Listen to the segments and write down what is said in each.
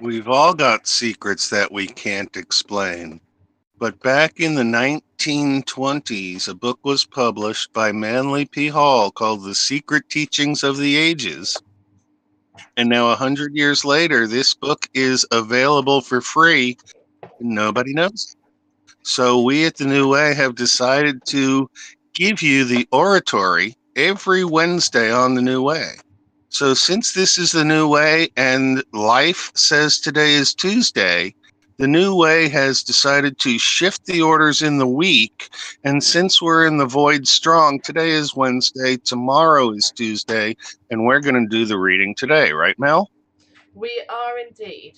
We've all got secrets that we can't explain. But back in the 1920s, a book was published by Manley Hall called The Secret Teachings of the Ages. And now, 100 years later, this book is available for free. Nobody knows. So we at the New Way have decided to give you the oratory every Wednesday on the New Way. So since this is the New Way and life says today is Tuesday, the New Way has decided to shift the orders in the week. And since we're in the void strong, today is Wednesday, tomorrow is Tuesday, and we're going to do the reading today, right, Mel? We are indeed.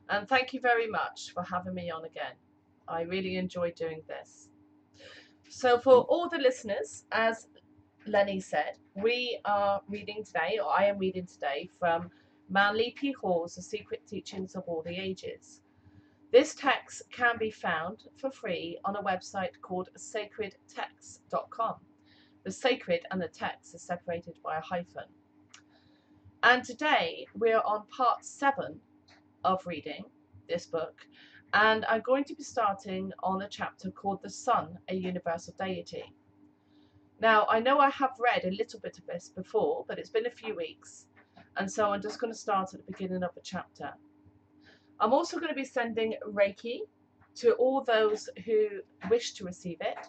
And thank you very much for having me on again. I really enjoy doing this. So, for all the listeners, as Lenny said, we are reading today, or I am reading today, from Manley Hall's The Secret Teachings of All the Ages. This text can be found for free on a website called sacredtext.com. The sacred and the text are separated by a hyphen. And today we're on part 7 of reading this book, and I'm going to be starting on a chapter called The Sun, a Universal Deity. Now, I know I have read a little bit of this before, but it's been a few weeks, and so I'm just going to start at the beginning of the chapter. I'm also going to be sending Reiki to all those who wish to receive it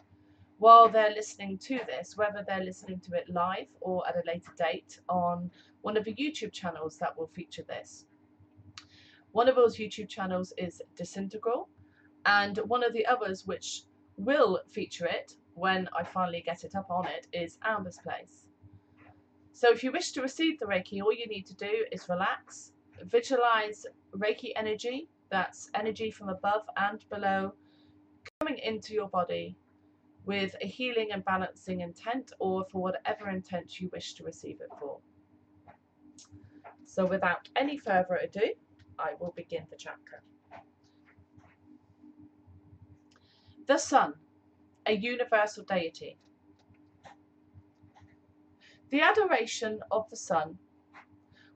while they're listening to this, whether they're listening to it live or at a later date on one of the YouTube channels that will feature this. One of those YouTube channels is Disintegral, and one of the others which will feature it when I finally get it up on it is Amber's Place. So if you wish to receive the Reiki, all you need to do is relax, visualize Reiki energy, that's energy from above and below, coming into your body with a healing and balancing intent, or for whatever intent you wish to receive it for. So without any further ado, I will begin the chapter. The Sun, a Universal Deity. The adoration of the sun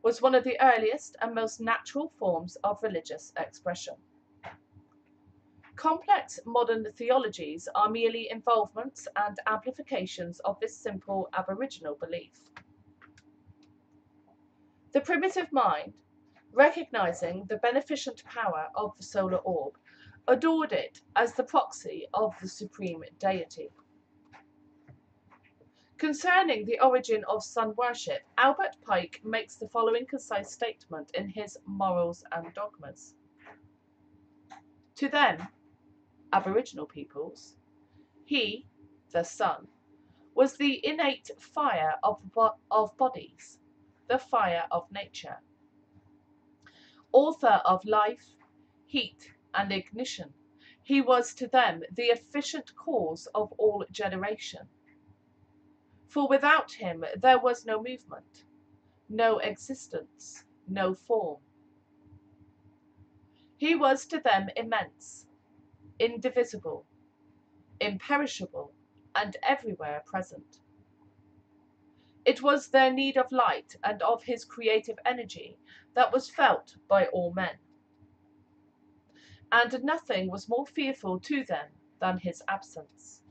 was one of the earliest and most natural forms of religious expression. Complex modern theologies are merely involvements and amplifications of this simple Aboriginal belief. The primitive mind, recognizing the beneficent power of the solar orb, adored it as the proxy of the supreme deity. Concerning the origin of sun worship, Albert Pike makes the following concise statement in his Morals and Dogmas. To them, Aboriginal peoples, he, the sun, was the innate fire of bodies, the fire of nature. Author of life, heat, and ignition, he was to them the efficient cause of all generation. For without him there was no movement, no existence, no form. He was to them immense, indivisible, imperishable, and everywhere present. It was their need of light and of his creative energy that was felt by all men. And nothing was more fearful to them than his absence.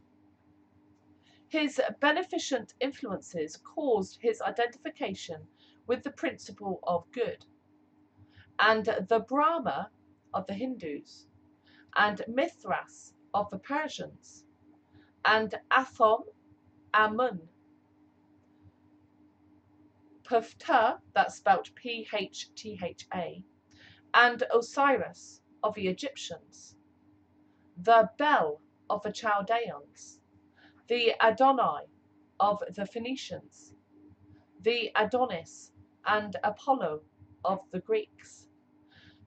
His beneficent influences caused his identification with the principle of good, and the Brahma of the Hindus, and Mithras of the Persians, and Athom, Amun, Phtha, that's spelt Phtha, and Osiris of the Egyptians, the Bel of the Chaldeans, the Adonai of the Phoenicians, the Adonis and Apollo of the Greeks,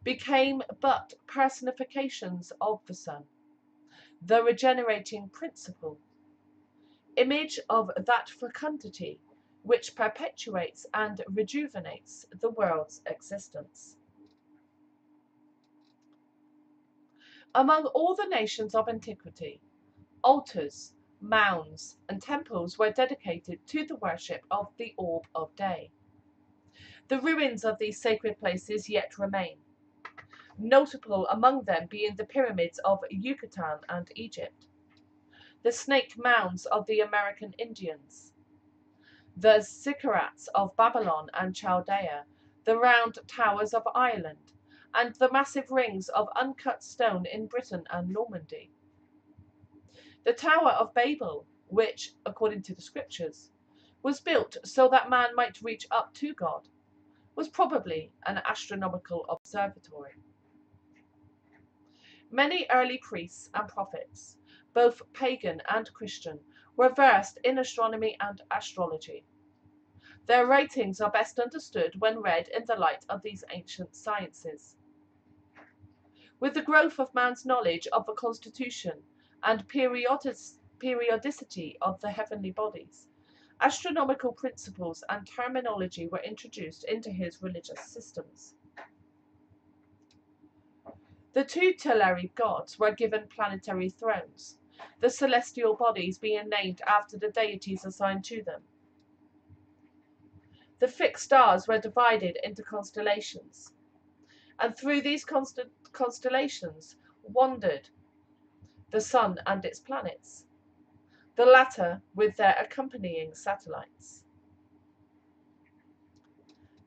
became but personifications of the sun, the regenerating principle, image of that fecundity which perpetuates and rejuvenates the world's existence. Among all the nations of antiquity, altars, mounds, and temples were dedicated to the worship of the orb of day. The ruins of these sacred places yet remain, notable among them being the pyramids of Yucatan and Egypt, the snake mounds of the American Indians, the ziggurats of Babylon and Chaldea, the round towers of Ireland, and the massive rings of uncut stone in Britain and Normandy. The Tower of Babel, which, according to the scriptures, was built so that man might reach up to God, was probably an astronomical observatory. Many early priests and prophets, both pagan and Christian, were versed in astronomy and astrology. Their writings are best understood when read in the light of these ancient sciences. With the growth of man's knowledge of the constitution and periodicity of the heavenly bodies, astronomical principles and terminology were introduced into his religious systems. The tutelary gods were given planetary thrones, the celestial bodies being named after the deities assigned to them. The fixed stars were divided into constellations, and through these constellations wandered the sun and its planets, the latter with their accompanying satellites.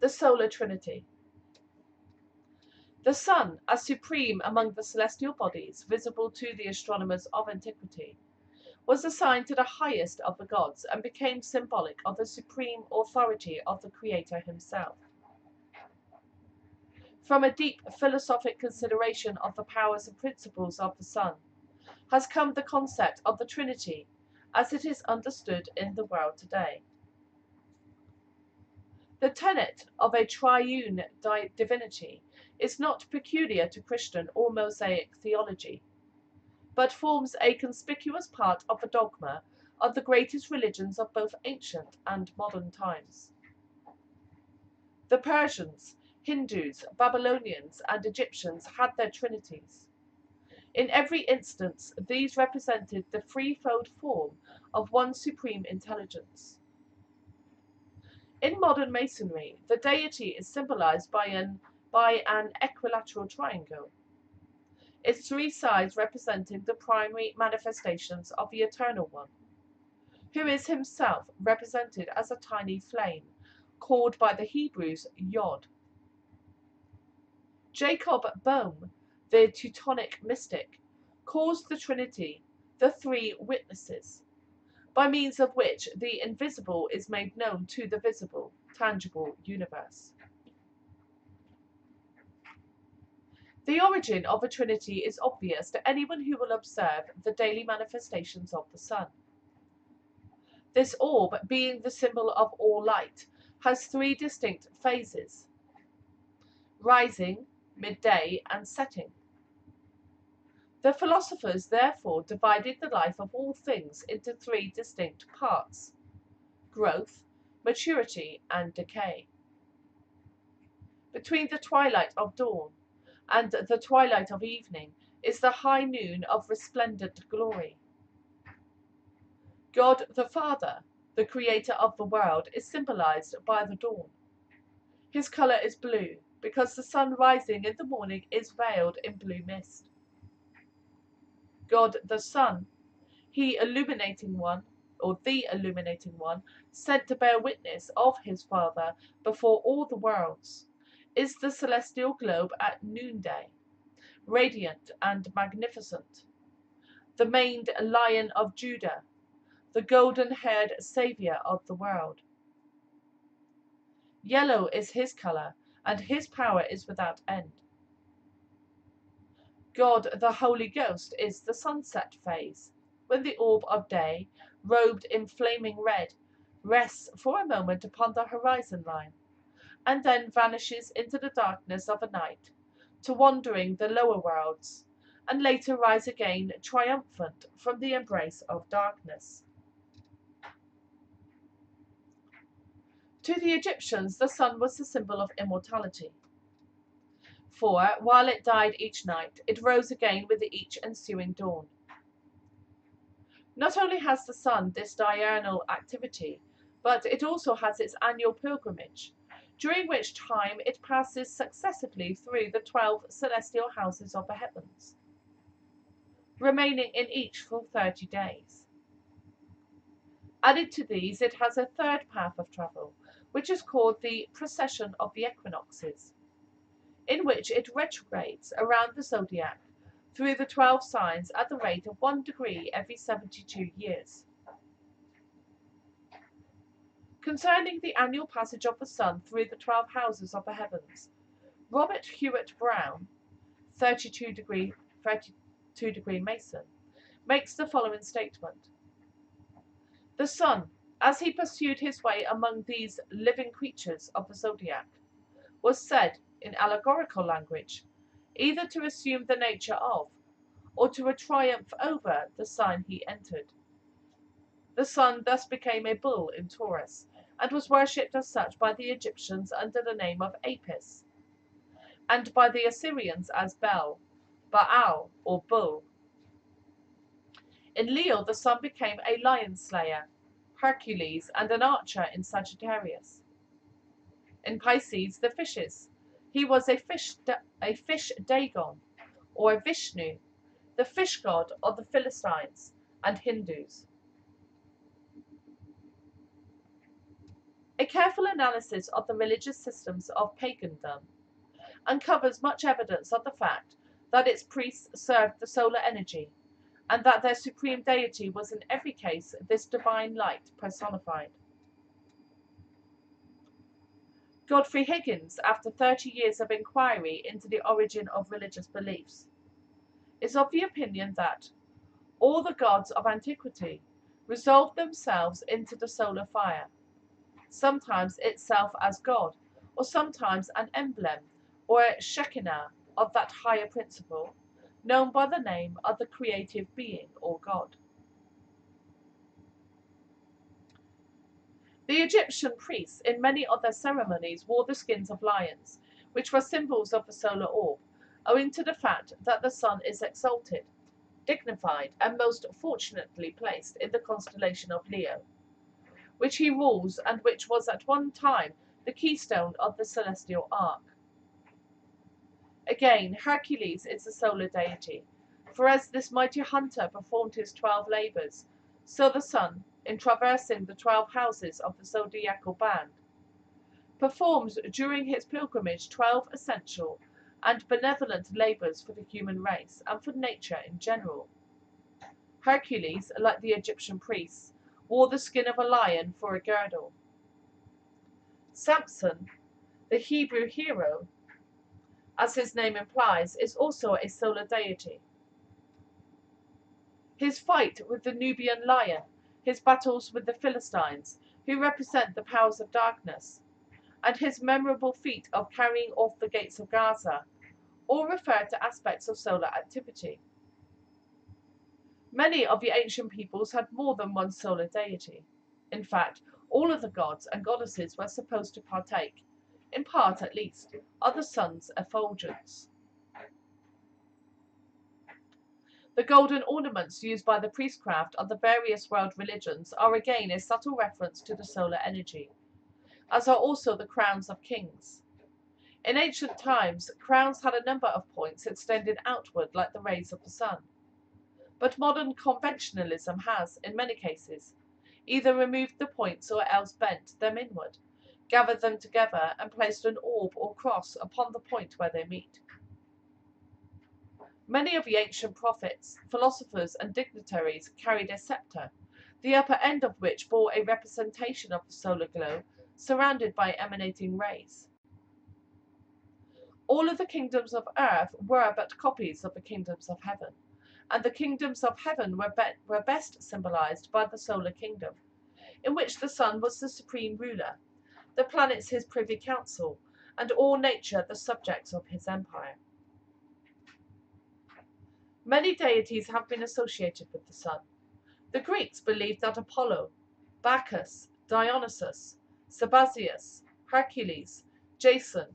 The Solar Trinity. The sun, as supreme among the celestial bodies visible to the astronomers of antiquity, was assigned to the highest of the gods and became symbolic of the supreme authority of the Creator himself. From a deep philosophic consideration of the powers and principles of the sun has come the concept of the Trinity as it is understood in the world today. The tenet of a triune divinity is not peculiar to Christian or Mosaic theology, but forms a conspicuous part of the dogma of the greatest religions of both ancient and modern times. The Persians, Hindus, Babylonians, and Egyptians had their trinities. In every instance, these represented the threefold form of one supreme intelligence. In modern Masonry, the deity is symbolized by an equilateral triangle, its three sides representing the primary manifestations of the Eternal One, who is himself represented as a tiny flame, called by the Hebrews Yod. Jacob Boehme, the Teutonic mystic, calls the Trinity the three witnesses, by means of which the invisible is made known to the visible, tangible universe. The origin of a Trinity is obvious to anyone who will observe the daily manifestations of the sun. This orb, being the symbol of all light, has three distinct phases: rising, midday, and setting. The philosophers therefore divided the life of all things into three distinct parts: growth, maturity, and decay. Between the twilight of dawn and the twilight of evening is the high noon of resplendent glory. God the Father, the creator of the world, is symbolized by the dawn. His color is blue, because the sun rising in the morning is veiled in blue mist. God the Son, the illuminating one, sent to bear witness of his Father before all the worlds, is the celestial globe at noonday, radiant and magnificent, the maned Lion of Judah, the golden-haired Saviour of the world. Yellow is his colour, and his power is without end. God the Holy Ghost is the sunset phase, when the orb of day, robed in flaming red, rests for a moment upon the horizon line, and then vanishes into the darkness of a night, to wandering the lower worlds, and later rise again triumphant from the embrace of darkness. To the Egyptians, the sun was the symbol of immortality. For, while it died each night, it rose again with each ensuing dawn. Not only has the sun this diurnal activity, but it also has its annual pilgrimage, during which time it passes successively through the 12 celestial houses of the heavens, remaining in each for 30 days. Added to these, it has a third path of travel, which is called the precession of the equinoxes, in which it retrogrades around the zodiac through the 12 signs at the rate of 1 degree every 72 years. Concerning the annual passage of the sun through the 12 houses of the heavens, Robert Hewitt Brown, 32 degree Mason, makes the following statement. The sun, as he pursued his way among these living creatures of the zodiac, was said, in allegorical language, either to assume the nature of, or to triumph over, the sign he entered. The sun thus became a bull in Taurus, and was worshipped as such by the Egyptians under the name of Apis, and by the Assyrians as Baal, or Bull. In Leo, the sun became a lion slayer, Hercules, and an archer in Sagittarius. In Pisces, the fishes, he was a fish Dagon, or Vishnu, the fish god of the Philistines and Hindus. A careful analysis of the religious systems of pagandom uncovers much evidence of the fact that its priests served the solar energy, and that their supreme deity was in every case this divine light personified. Godfrey Higgins, after 30 years of inquiry into the origin of religious beliefs, is of the opinion that all the gods of antiquity resolved themselves into the solar fire, sometimes itself as God, or sometimes an emblem or a Shekinah of that higher principle, known by the name of the creative being or God. The Egyptian priests in many of their ceremonies wore the skins of lions, which were symbols of the solar orb, owing to the fact that the sun is exalted, dignified, and most fortunately placed in the constellation of Leo, which he rules and which was at one time the keystone of the celestial arc. Again, Hercules is the solar deity, for as this mighty hunter performed his 12 labours, so the sun, in traversing the 12 houses of the zodiacal band, performs during his pilgrimage 12 essential and benevolent labours for the human race and for nature in general. Hercules, like the Egyptian priests, wore the skin of a lion for a girdle. Samson, the Hebrew hero, as his name implies, is also a solar deity. His fight with the Nubian lion, his battles with the Philistines, who represent the powers of darkness, and his memorable feat of carrying off the gates of Gaza, all refer to aspects of solar activity. Many of the ancient peoples had more than one solar deity. In fact, all of the gods and goddesses were supposed to partake, in part at least, of the sun's effulgence. The golden ornaments used by the priestcraft of the various world religions are again a subtle reference to the solar energy, as are also the crowns of kings. In ancient times, crowns had a number of points extended outward like the rays of the sun. But modern conventionalism has, in many cases, either removed the points or else bent them inward, gathered them together, and placed an orb or cross upon the point where they meet. Many of the ancient prophets, philosophers, and dignitaries carried a sceptre, the upper end of which bore a representation of the solar globe, surrounded by emanating rays. All of the kingdoms of earth were but copies of the kingdoms of heaven, and the kingdoms of heaven were best symbolized by the solar kingdom, in which the sun was the supreme ruler, the planets his privy council, and all nature the subjects of his empire. Many deities have been associated with the sun. The Greeks believed that Apollo, Bacchus, Dionysus, Sabazius, Hercules, Jason,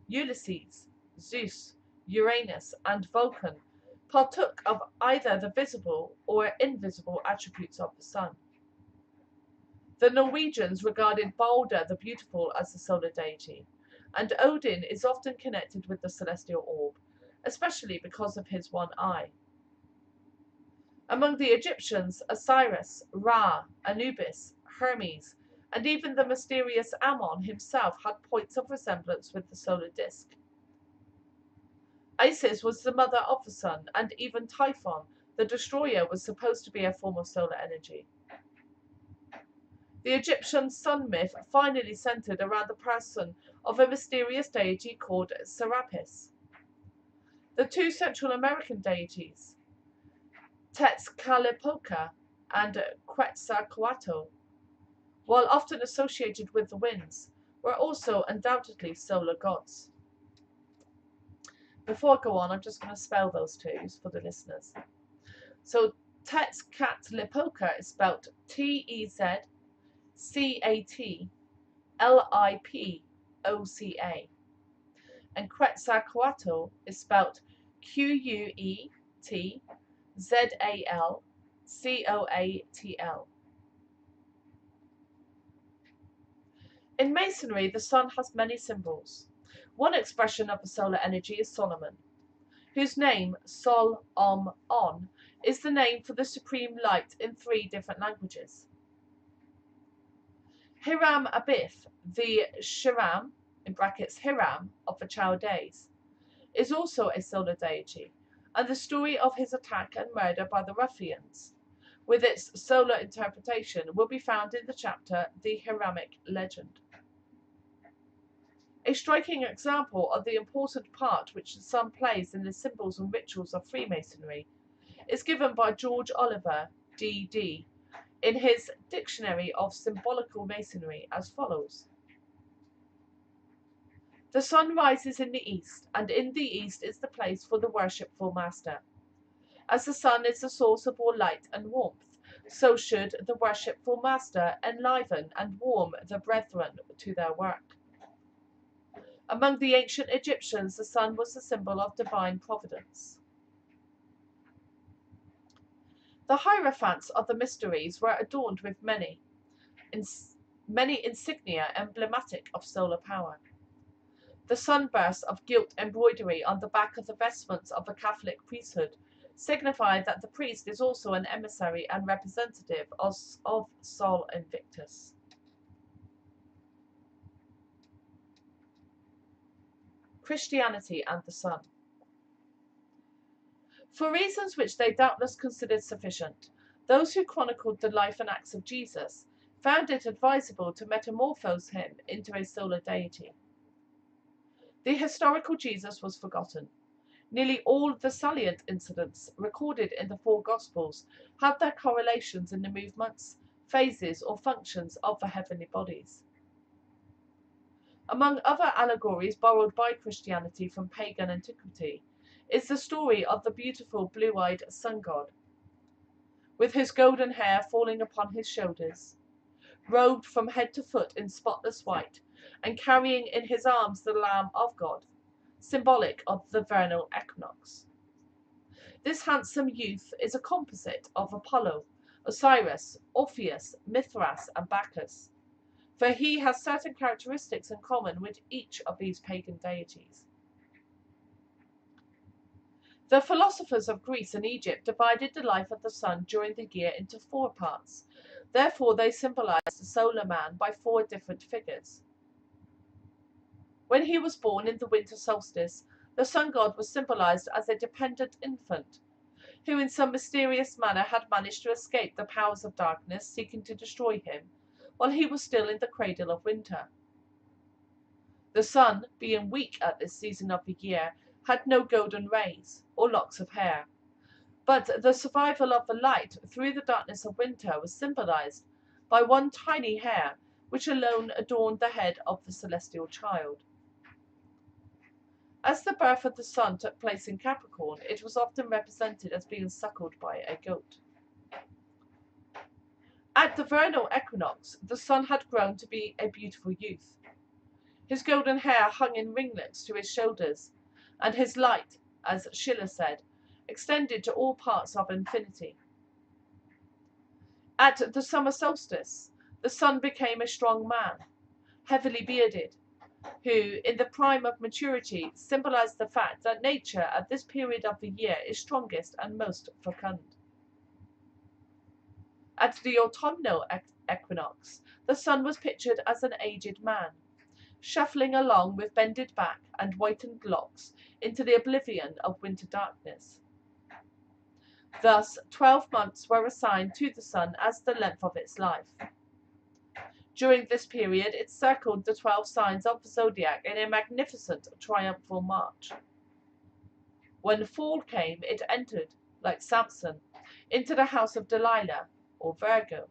Ulysses, Zeus, Uranus, and Vulcan partook of either the visible or invisible attributes of the sun. The Norwegians regarded Balder the Beautiful as the solar deity, and Odin is often connected with the celestial orb, especially because of his one eye. Among the Egyptians, Osiris, Ra, Anubis, Hermes, and even the mysterious Ammon himself had points of resemblance with the solar disk. Isis was the mother of the sun, and even Typhon, the destroyer, was supposed to be a form of solar energy. The Egyptian sun myth finally centered around the person of a mysterious deity called Serapis. The two Central American deities, Tezcatlipoca and Quetzalcoatl, while often associated with the winds, were also undoubtedly solar gods. Before I go on, I'm just going to spell those two for the listeners. So Tezcatlipoca is spelled Tezcatlipoca, and Quetzalcoatl is spelled Quetzalcoatl. In Masonry, the sun has many symbols. One expression of the solar energy is Solomon, whose name, Sol Om On, is the name for the supreme light in 3 different languages. Hiram Abith, the Shiram, in brackets Hiram, of the Chaldees, is also a solar deity, and the story of his attack and murder by the ruffians, with its solar interpretation, will be found in the chapter The Hiramic Legend. A striking example of the important part which the sun plays in the symbols and rituals of Freemasonry is given by George Oliver, D.D., in his Dictionary of Symbolical Masonry as follows. The sun rises in the east, and in the east is the place for the worshipful master. As the sun is the source of all light and warmth, so should the worshipful master enliven and warm the brethren to their work. Among the ancient Egyptians, the sun was the symbol of divine providence. The hierophants of the mysteries were adorned with many insignia emblematic of solar power. The sunburst of gilt embroidery on the back of the vestments of the Catholic priesthood signified that the priest is also an emissary and representative of Sol Invictus. Christianity and the sun. For reasons which they doubtless considered sufficient, those who chronicled the life and acts of Jesus found it advisable to metamorphose him into a solar deity. The historical Jesus was forgotten. Nearly all the salient incidents recorded in the 4 Gospels have their correlations in the movements, phases, or functions of the heavenly bodies. Among other allegories borrowed by Christianity from pagan antiquity is the story of the beautiful blue-eyed sun god, with his golden hair falling upon his shoulders, robed from head to foot in spotless white, and carrying in his arms the Lamb of God, symbolic of the vernal equinox. This handsome youth is a composite of Apollo, Osiris, Orpheus, Mithras, and Bacchus, for he has certain characteristics in common with each of these pagan deities. The philosophers of Greece and Egypt divided the life of the sun during the year into 4 parts. Therefore, they symbolized the solar man by 4 different figures. When he was born in the winter solstice, the sun god was symbolized as a dependent infant, who in some mysterious manner had managed to escape the powers of darkness seeking to destroy him, while he was still in the cradle of winter. The sun, being weak at this season of the year, had no golden rays, or locks of hair, but the survival of the light through the darkness of winter was symbolized by one tiny hair, which alone adorned the head of the celestial child. As the birth of the sun took place in Capricorn, it was often represented as being suckled by a goat. At the vernal equinox, the sun had grown to be a beautiful youth. His golden hair hung in ringlets to his shoulders, and his light, as Schiller said, extended to all parts of infinity. At the summer solstice, the sun became a strong man, heavily bearded, who, in the prime of maturity, symbolise the fact that nature at this period of the year is strongest and most fecund. At the autumnal equinox, the sun was pictured as an aged man, shuffling along with bended back and whitened locks into the oblivion of winter darkness. Thus, 12 months were assigned to the sun as the length of its life. During this period, it circled the 12 signs of the zodiac in a magnificent triumphal march. When fall came, it entered, like Samson, into the house of Delilah, or Virgo,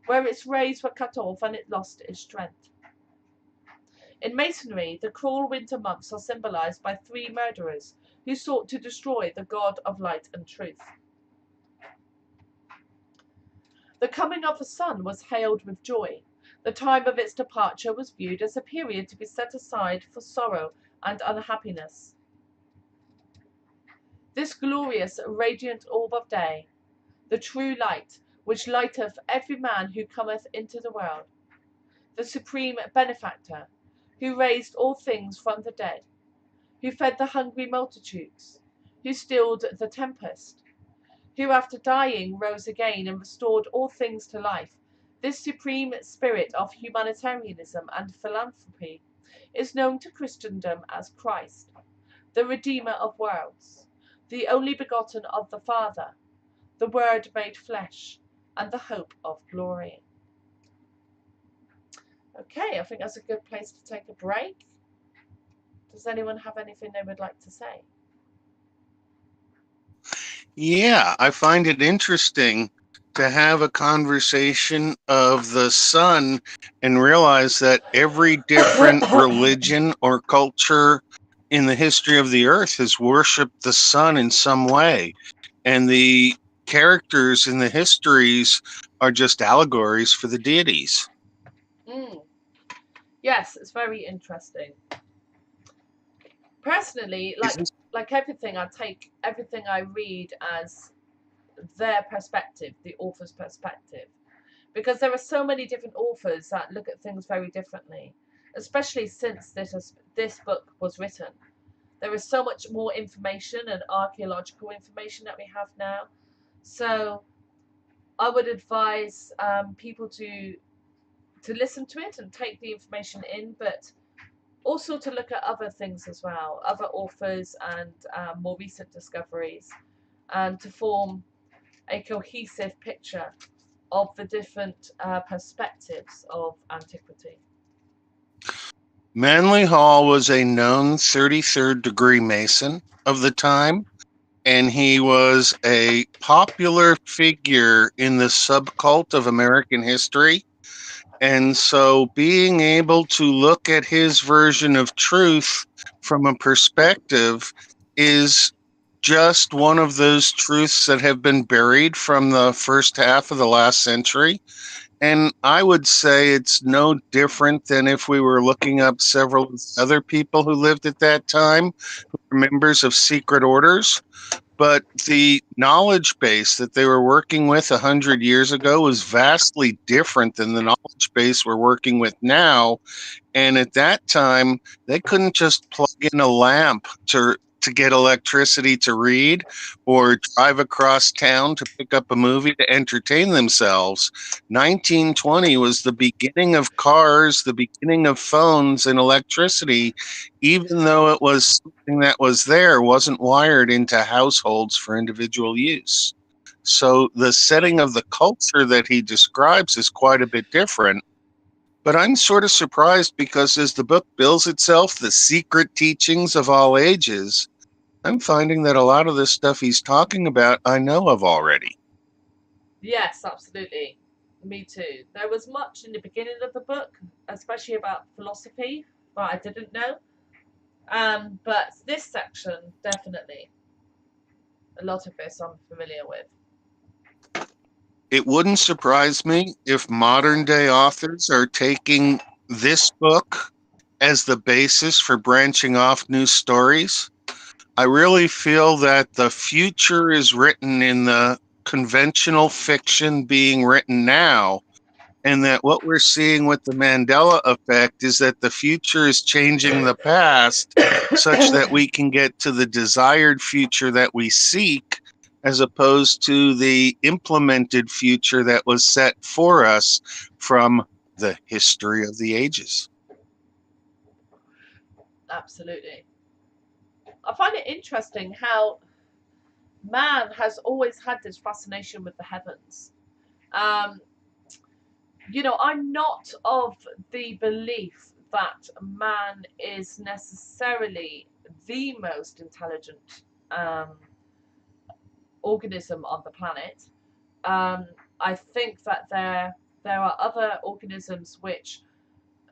where its rays were cut off and it lost its strength. In Masonry, the cruel winter months are symbolized by 3 murderers who sought to destroy the God of light and truth. The coming of the sun was hailed with joy. The time of its departure was viewed as a period to be set aside for sorrow and unhappiness. This glorious, radiant orb of day, the true light, which lighteth every man who cometh into the world, the supreme benefactor, who raised all things from the dead, who fed the hungry multitudes, who stilled the tempest, who after dying rose again and restored all things to life, this supreme spirit of humanitarianism and philanthropy is known to Christendom as Christ, the Redeemer of worlds, the only begotten of the Father, the Word made flesh, and the hope of glory. Okay, I think that's a good place to take a break. Does anyone have anything they would like to say? Yeah, I find it interesting to have a conversation of the sun and realize that every different religion or culture in the history of the earth has worshipped the sun in some way. And the characters in the histories are just allegories for the deities. Yes, it's very interesting. Personally, like everything, I take everything I read as their perspective, the author's perspective, because there are so many different authors that look at things very differently, especially since this book was written. There is so much more information and archaeological information that we have now. So I would advise people to listen to it and take the information in, but also to look at other things as well, other authors and more recent discoveries, and to form a cohesive picture of the different perspectives of antiquity. Manley Hall was a known 33rd degree Mason of the time, and he was a popular figure in the subcult of American history. And so being able to look at his version of truth from a perspective is just one of those truths that have been buried from the first half of the last century. And I would say it's no different than if we were looking up several other people who lived at that time, who were members of secret orders. But the knowledge base that they were working with 100 years ago was vastly different than the knowledge base we're working with now. And at that time, they couldn't just plug in a lamp to get electricity to read, or drive across town to pick up a movie to entertain themselves. 1920 was the beginning of cars, the beginning of phones and electricity, even though it was something that was there, wasn't wired into households for individual use. So the setting of the culture that he describes is quite a bit different. But I'm sort of surprised because as the book bills itself, the secret teachings of all ages, I'm finding that a lot of this stuff he's talking about, I know of already. Yes, absolutely. Me too. There was much in the beginning of the book, especially about philosophy, but I didn't know. But this section, definitely. A lot of this I'm familiar with. It wouldn't surprise me if modern day authors are taking this book as the basis for branching off new stories. I really feel that the future is written in the conventional fiction being written now, and that what we're seeing with the Mandela effect is that the future is changing the past such that we can get to the desired future that we seek, as opposed to the implemented future that was set for us from the history of the ages. Absolutely. I find it interesting how man has always had this fascination with the heavens. I'm not of the belief that man is necessarily the most intelligent organism on the planet. I think that there are other organisms which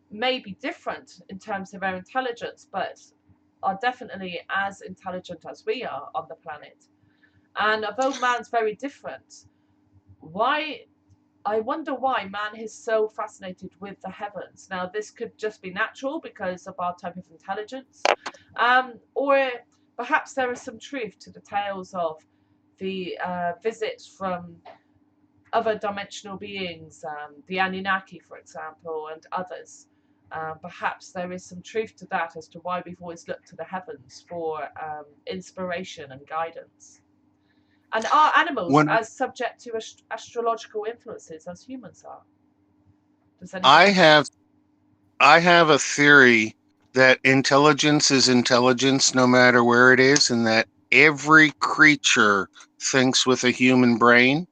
may be different in terms of their intelligence, but are definitely as intelligent as we are on the planet. And although man's very different, I wonder why man is so fascinated with the heavens. Now, this could just be natural because of our type of intelligence, or perhaps there is some truth to the tales of the visits from other dimensional beings, the Anunnaki, for example, and others. Perhaps there is some truth to that as to why we've always looked to the heavens for inspiration and guidance. And are animals When as subject to astrological influences as humans are? Does I anybody? have I have a theory that intelligence is intelligence no matter where it is, and that every creature thinks with a human brain,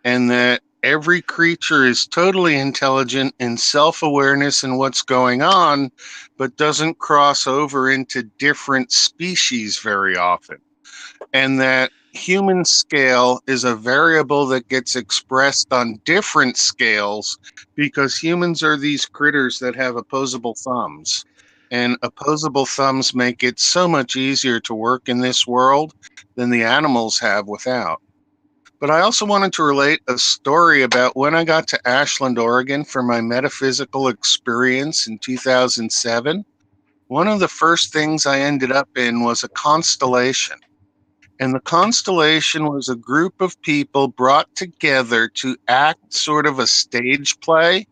and that every creature is totally intelligent in self-awareness and what's going on, but doesn't cross over into different species very often. And that human scale is a variable that gets expressed on different scales because humans are these critters that have opposable thumbs. And opposable thumbs make it so much easier to work in this world than the animals have without. But I also wanted to relate a story about when I got to Ashland, Oregon for my metaphysical experience in 2007. One of the first things I ended up in was a constellation. And the constellation was a group of people brought together to act sort of a stage play.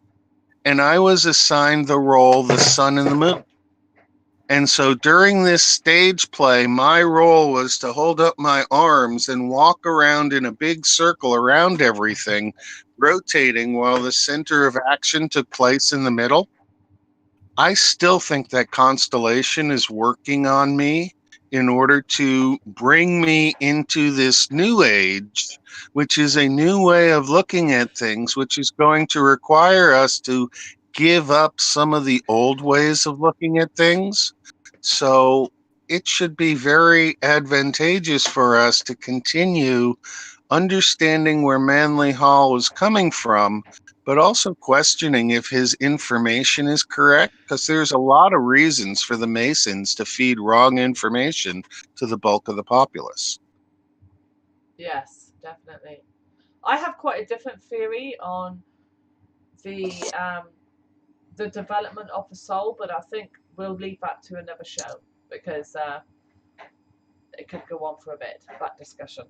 And I was assigned the role, the sun and the moon. And so during this stage play, my role was to hold up my arms and walk around in a big circle around everything, rotating while the center of action took place in the middle. I still think that constellation is working on me in order to bring me into this new age, which is a new way of looking at things, which is going to require us to give up some of the old ways of looking at things. So it should be very advantageous for us to continue understanding where Manley Hall was coming from, but also questioning if his information is correct, because there's a lot of reasons for the Masons to feed wrong information to the bulk of the populace. Yes, definitely. I have quite a different theory on the development of the soul, but I think we'll leave that to another show because it could go on for a bit, that discussion.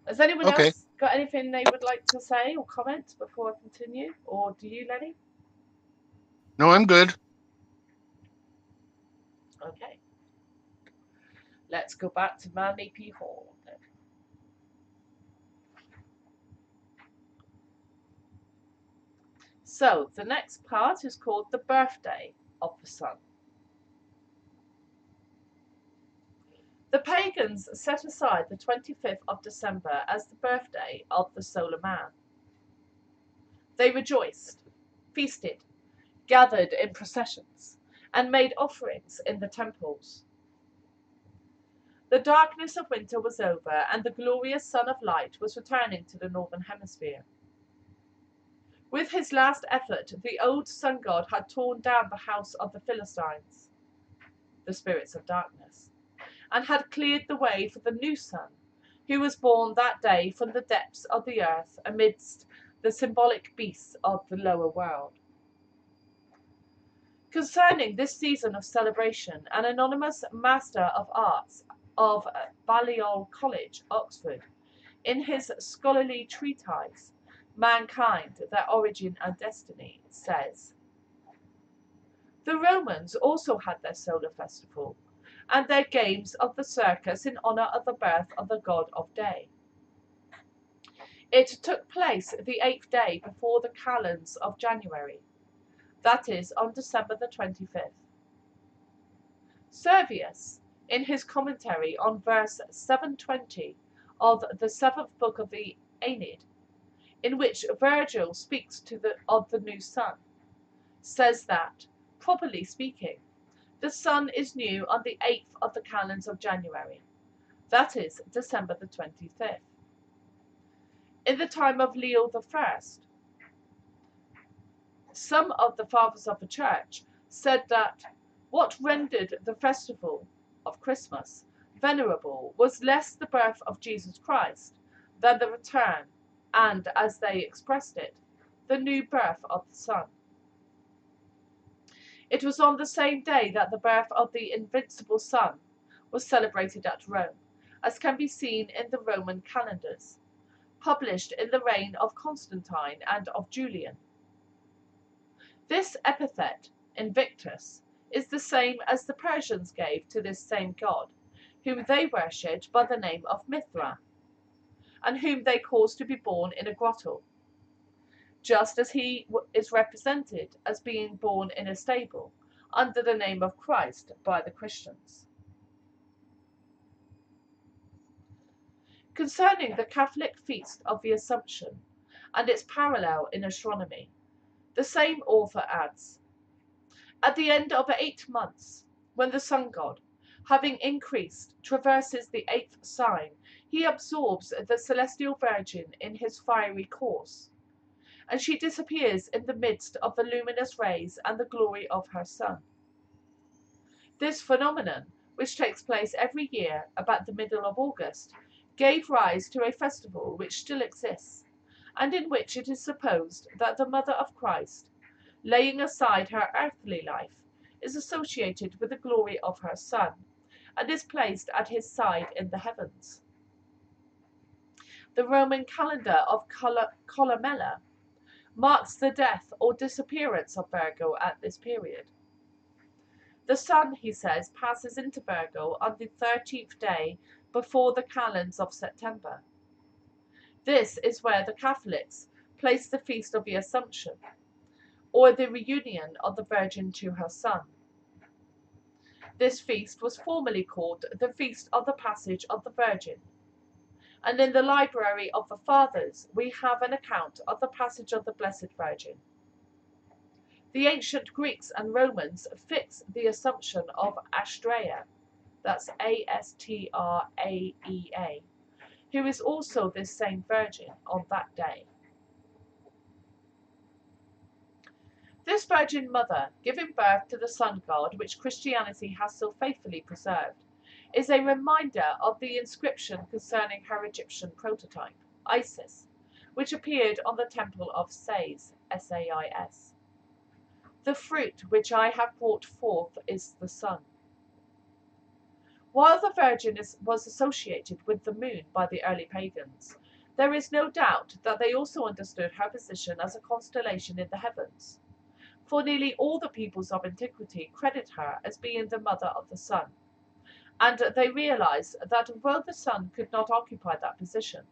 Has anyone Okay. else got anything they would like to say or comment before I continue? Or do you, Lenny? No, I'm good. Okay. Let's go back to Manley P. Hall. So the next part is called the birthday of the sun. The pagans set aside the 25th of December as the birthday of the solar man. They rejoiced, feasted, gathered in processions, and made offerings in the temples. The darkness of winter was over, and the glorious sun of light was returning to the northern hemisphere. With his last effort, the old sun god had torn down the house of the Philistines, the spirits of darkness, and had cleared the way for the new sun, who was born that day from the depths of the earth amidst the symbolic beasts of the lower world. Concerning this season of celebration, an anonymous Master of Arts of Balliol College, Oxford, in his scholarly treatise, Mankind, Their Origin and Destiny, says, the Romans also had their solar festival and their games of the circus in honour of the birth of the god of day. It took place the 8th day before the calends of January, that is, on December the 25th. Servius, in his commentary on verse 720 of the 7th book of the Aeneid, in which Virgil speaks of the new sun, says that, properly speaking, the sun is new on the 8th of the calends of January, that is, December the 25th. In the time of Leo I, some of the fathers of the church said that what rendered the festival of Christmas venerable was less the birth of Jesus Christ than the return and, as they expressed it, the new birth of the sun. It was on the same day that the birth of the invincible sun was celebrated at Rome, as can be seen in the Roman calendars, published in the reign of Constantine and of Julian. This epithet, Invictus, is the same as the Persians gave to this same god, whom they worshipped by the name of Mithra, and whom they caused to be born in a grotto, just as he is represented as being born in a stable, under the name of Christ by the Christians. Concerning the Catholic feast of the Assumption and its parallel in astronomy, the same author adds, at the end of 8 months, when the sun god, having increased, traverses the 8th sign, he absorbs the celestial Virgin in his fiery course, and she disappears in the midst of the luminous rays and the glory of her sun. This phenomenon, which takes place every year about the middle of August, gave rise to a festival which still exists, and in which it is supposed that the Mother of Christ, laying aside her earthly life, is associated with the glory of her Son, and is placed at his side in the heavens. The Roman calendar of Columella marks the death or disappearance of Virgo at this period. The sun, he says, passes into Virgo on the 13th day before the calends of September. This is where the Catholics place the Feast of the Assumption, or the reunion of the Virgin to her Son. This feast was formerly called the Feast of the Passage of the Virgin, and in the Library of the Fathers we have an account of the passage of the Blessed Virgin. The ancient Greeks and Romans fixed the Assumption of Astraea, that's Astraea, who is also this same Virgin, on that day. This Virgin Mother, giving birth to the sun god which Christianity has so faithfully preserved, is a reminder of the inscription concerning her Egyptian prototype, Isis, which appeared on the temple of Sais, S-A-I-S. The fruit which I have brought forth is the sun. While the Virgin was associated with the moon by the early pagans, there is no doubt that they also understood her position as a constellation in the heavens, for nearly all the peoples of antiquity credit her as being the mother of the sun, and they realize that although the sun could not occupy that position,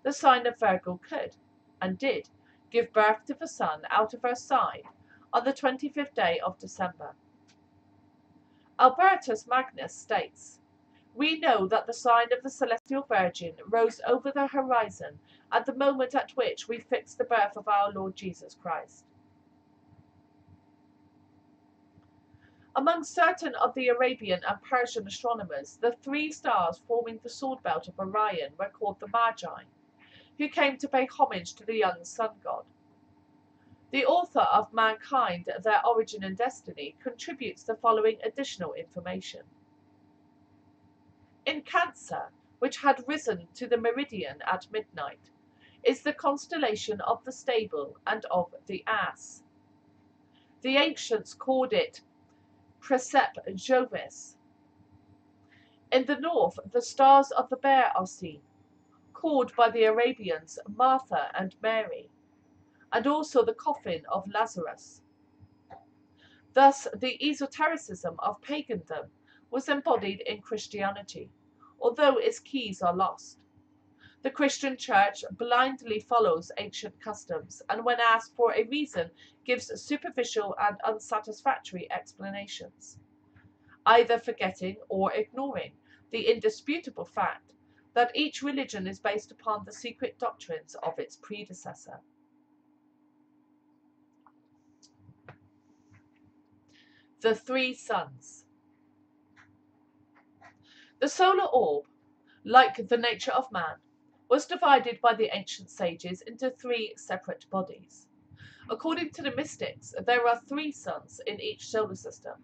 the sign of Virgo could, and did, give birth to the sun out of her side on the 25th day of December. Albertus Magnus states, we know that the sign of the Celestial Virgin rose over the horizon at the moment at which we fixed the birth of our Lord Jesus Christ. Among certain of the Arabian and Persian astronomers, the 3 stars forming the sword belt of Orion were called the Magi, who came to pay homage to the young sun god. The author of Mankind, Their Origin and Destiny contributes the following additional information. In Cancer, which had risen to the meridian at midnight, is the constellation of the stable and of the ass. The ancients called it Praesep Jovis. In the north, the stars of the bear are seen, called by the Arabians Martha and Mary, and also the coffin of Lazarus. Thus, the esotericism of pagandom was embodied in Christianity, although its keys are lost. The Christian Church blindly follows ancient customs, and when asked for a reason, gives superficial and unsatisfactory explanations, either forgetting or ignoring the indisputable fact that each religion is based upon the secret doctrines of its predecessor. The Three Suns. The solar orb, like the nature of man, was divided by the ancient sages into three separate bodies. According to the mystics, there are three suns in each solar system,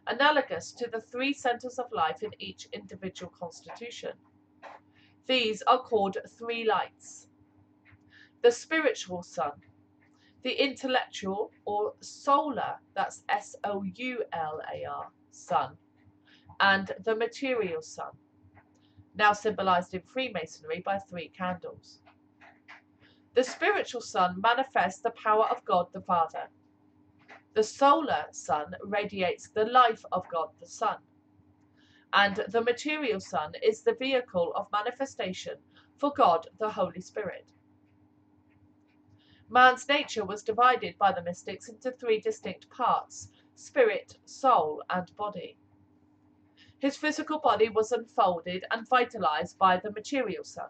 analogous to the three centers of life in each individual constitution. These are called three lights: the spiritual sun, the intellectual or solar, that's S-O-U-L-A-R, sun, and the material sun, now symbolized in Freemasonry by three candles. The spiritual sun manifests the power of God the Father. The solar sun radiates the life of God the Son. And the material sun is the vehicle of manifestation for God the Holy Spirit. Man's nature was divided by the mystics into three distinct parts: spirit, soul, and body. His physical body was unfolded and vitalized by the material sun.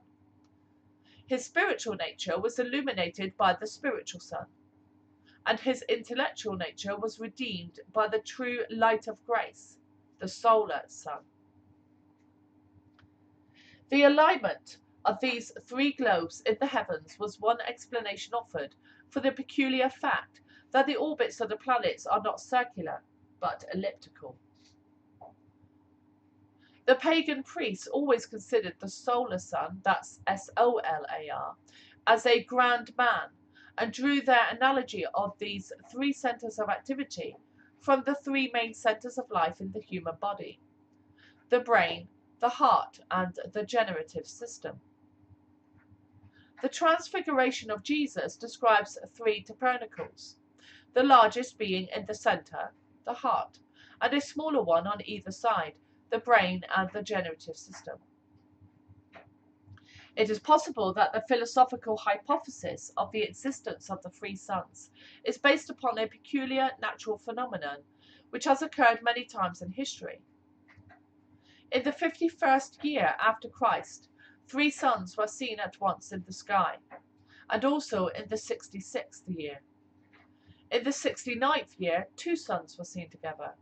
His spiritual nature was illuminated by the spiritual sun, and his intellectual nature was redeemed by the true light of grace, the solar sun. The alignment of these three globes in the heavens was one explanation offered for the peculiar fact that the orbits of the planets are not circular, but elliptical. The pagan priests always considered the solar sun, that's S-O-L-A-R, as a grand man, and drew their analogy of these three centers of activity from the three main centers of life in the human body: the brain, the heart, and the generative system. The Transfiguration of Jesus describes three tabernacles, the largest being in the center, the heart, and a smaller one on either side, the brain and the generative system. It is possible that the philosophical hypothesis of the existence of the three suns is based upon a peculiar natural phenomenon which has occurred many times in history. In the 51st year after Christ, three suns were seen at once in the sky, and also in the 66th year. In the 69th year, two suns were seen together.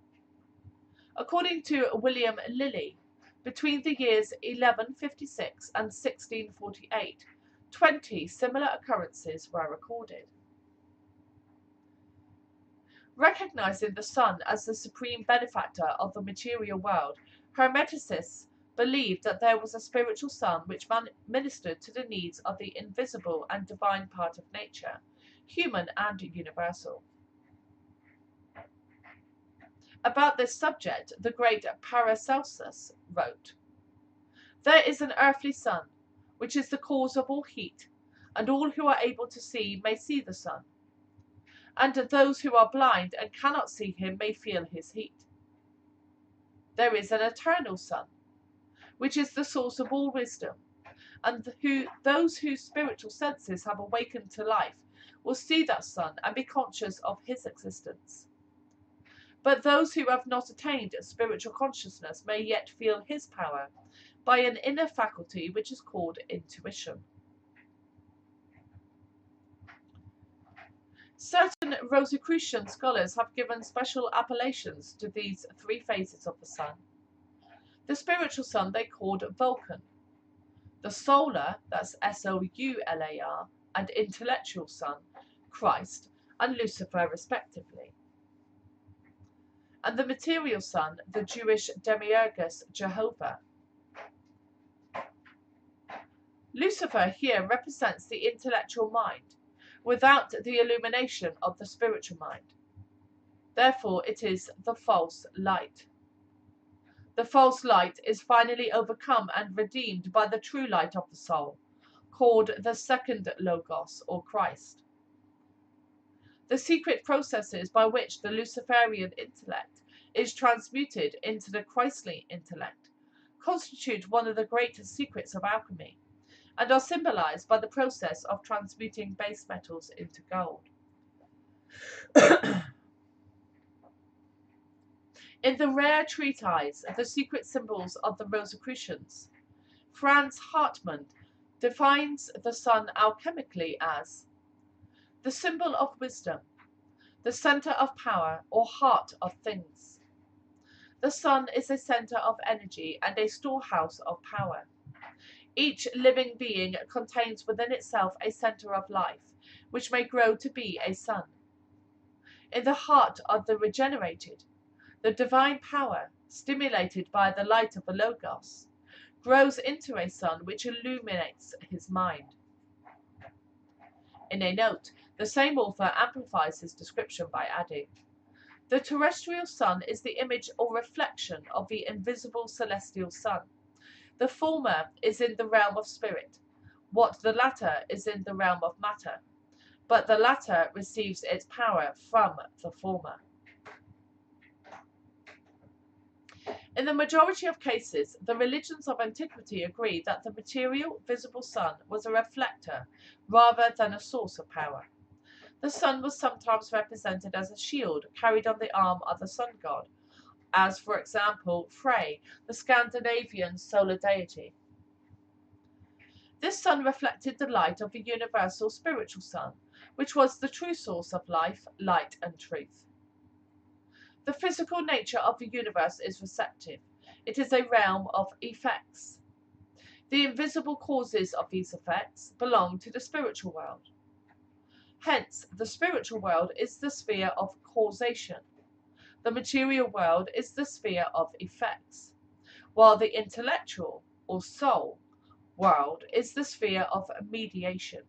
According to William Lilly, between the years 1156 and 1648, 20 similar occurrences were recorded. Recognizing the sun as the supreme benefactor of the material world, Hermeticists believed that there was a spiritual sun which ministered to the needs of the invisible and divine part of nature, human and universal. About this subject, the great Paracelsus wrote, "There is an earthly sun, which is the cause of all heat, and all who are able to see may see the sun, and those who are blind and cannot see him may feel his heat. There is an eternal sun, which is the source of all wisdom, and those whose spiritual senses have awakened to life will see that sun and be conscious of his existence. But those who have not attained spiritual consciousness may yet feel his power by an inner faculty which is called intuition." Certain Rosicrucian scholars have given special appellations to these three phases of the sun. The spiritual sun they called Vulcan, the solar, that's S-O-U-L-A-R, and intellectual sun, Christ and Lucifer respectively, and the material sun, the Jewish demiurgus Jehovah. Lucifer here represents the intellectual mind, without the illumination of the spiritual mind. Therefore it is the false light. The false light is finally overcome and redeemed by the true light of the soul, called the second Logos or Christ. The secret processes by which the Luciferian intellect is transmuted into the Christly intellect constitute one of the greatest secrets of alchemy, and are symbolized by the process of transmuting base metals into gold. In the rare treatise, The Secret Symbols of the Rosicrucians, Franz Hartmann defines the sun alchemically as the symbol of wisdom, the center of power or heart of things. The sun is a center of energy and a storehouse of power. Each living being contains within itself a center of life, which may grow to be a sun. In the heart of the regenerated, the divine power, stimulated by the light of the Logos, grows into a sun which illuminates his mind. In a note, the same author amplifies his description by adding, the terrestrial sun is the image or reflection of the invisible celestial sun. The former is in the realm of spirit, what the latter is in the realm of matter, but the latter receives its power from the former. In the majority of cases, the religions of antiquity agree that the material, visible sun was a reflector rather than a source of power. The sun was sometimes represented as a shield carried on the arm of the sun god, as, for example, Frey, the Scandinavian solar deity. This sun reflected the light of the universal spiritual sun, which was the true source of life, light, and truth. The physical nature of the universe is receptive. It is a realm of effects. The invisible causes of these effects belong to the spiritual world. Hence, the spiritual world is the sphere of causation. The material world is the sphere of effects, while the intellectual, or soul, world is the sphere of mediation.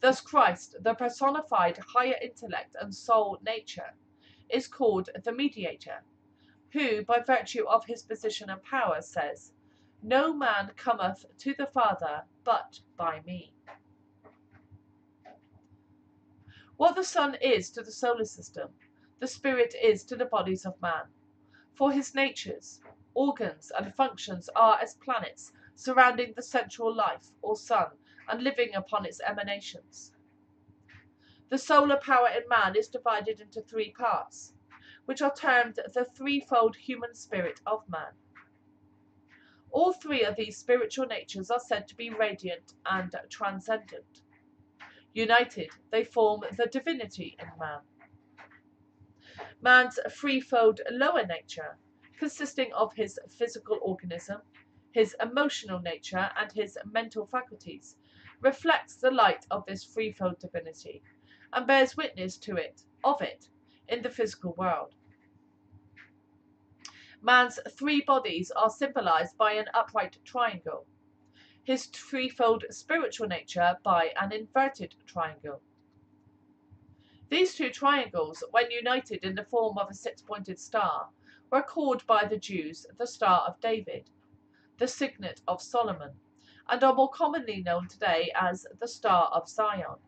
Thus Christ, the personified higher intellect and soul nature, is called the mediator, who, by virtue of his position and power, says, "No man cometh to the Father but by me." What the sun is to the solar system, the spirit is to the bodies of man, for his natures, organs, and functions are as planets surrounding the central life, or sun, and living upon its emanations. The solar power in man is divided into three parts, which are termed the threefold human spirit of man. All three of these spiritual natures are said to be radiant and transcendent. United, they form the divinity in man. Man's threefold lower nature, consisting of his physical organism, his emotional nature, and his mental faculties, reflects the light of this threefold divinity, and bears witness of it in the physical world. Man's three bodies are symbolized by an upright triangle, his threefold spiritual nature by an inverted triangle. These two triangles, when united in the form of a six-pointed star, were called by the Jews the Star of David, the Signet of Solomon, and are more commonly known today as the Star of Zion.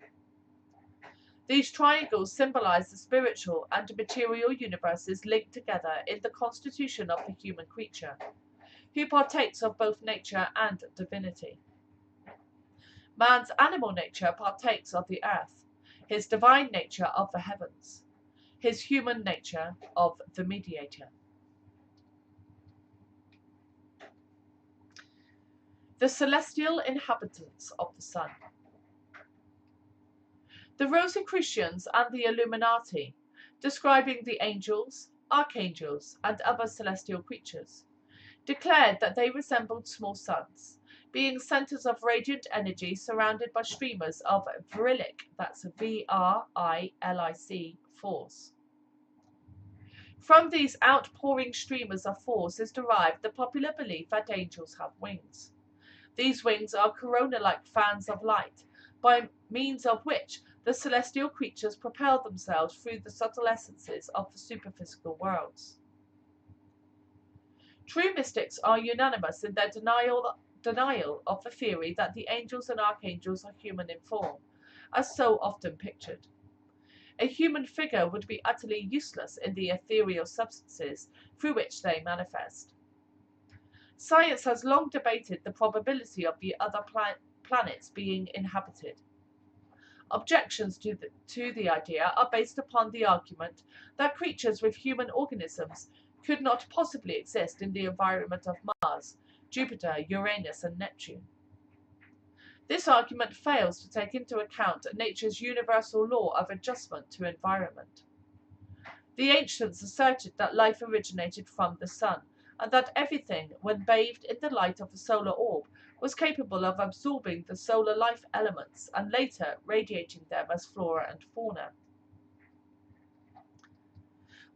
These triangles symbolize the spiritual and material universes linked together in the constitution of the human creature, who partakes of both nature and divinity. Man's animal nature partakes of the earth, his divine nature of the heavens, his human nature of the mediator. The celestial inhabitants of the sun. The Rosicrucians and the Illuminati, describing the angels, archangels, and other celestial creatures, declared that they resembled small suns, being centers of radiant energy surrounded by streamers of Vrilic, that's V-R-I-L-I-C, force. From these outpouring streamers of force is derived the popular belief that angels have wings. These wings are corona-like fans of light, by means of which the celestial creatures propel themselves through the subtle essences of the superphysical worlds. True mystics are unanimous in their denial of the theory that the angels and archangels are human in form, as so often pictured. A human figure would be utterly useless in the ethereal substances through which they manifest. Science has long debated the probability of the other planets being inhabited. Objections to the idea are based upon the argument that creatures with human organisms could not possibly exist in the environment of Mars, Jupiter, Uranus, and Neptune. This argument fails to take into account nature's universal law of adjustment to environment. The ancients asserted that life originated from the sun, and that everything, when bathed in the light of the solar orb, was capable of absorbing the solar life elements and later radiating them as flora and fauna.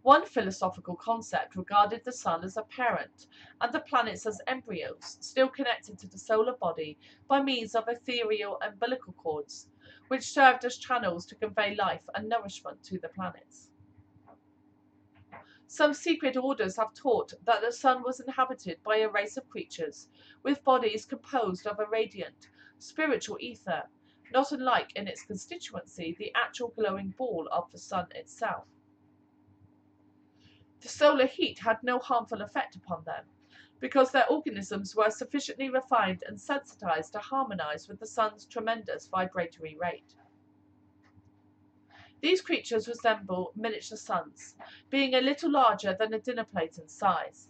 One philosophical concept regarded the sun as a parent and the planets as embryos, still connected to the solar body by means of ethereal umbilical cords, which served as channels to convey life and nourishment to the planets. Some secret orders have taught that the sun was inhabited by a race of creatures with bodies composed of a radiant, spiritual ether, not unlike in its constituency the actual glowing ball of the sun itself. The solar heat had no harmful effect upon them, because their organisms were sufficiently refined and sensitized to harmonize with the sun's tremendous vibratory rate. These creatures resemble miniature suns, being a little larger than a dinner plate in size,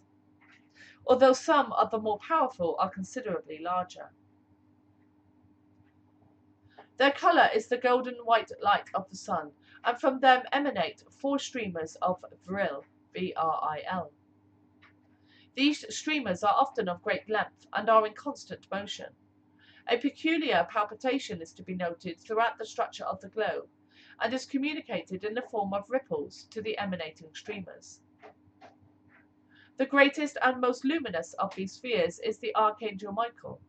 although some of the more powerful are considerably larger. Their colour is the golden white light of the sun, and from them emanate 4 streamers of vril, V-R-I-L. These streamers are often of great length and are in constant motion. A peculiar palpitation is to be noted throughout the structure of the globe, and is communicated in the form of ripples to the emanating streamers. The greatest and most luminous of these spheres is the Archangel Michael,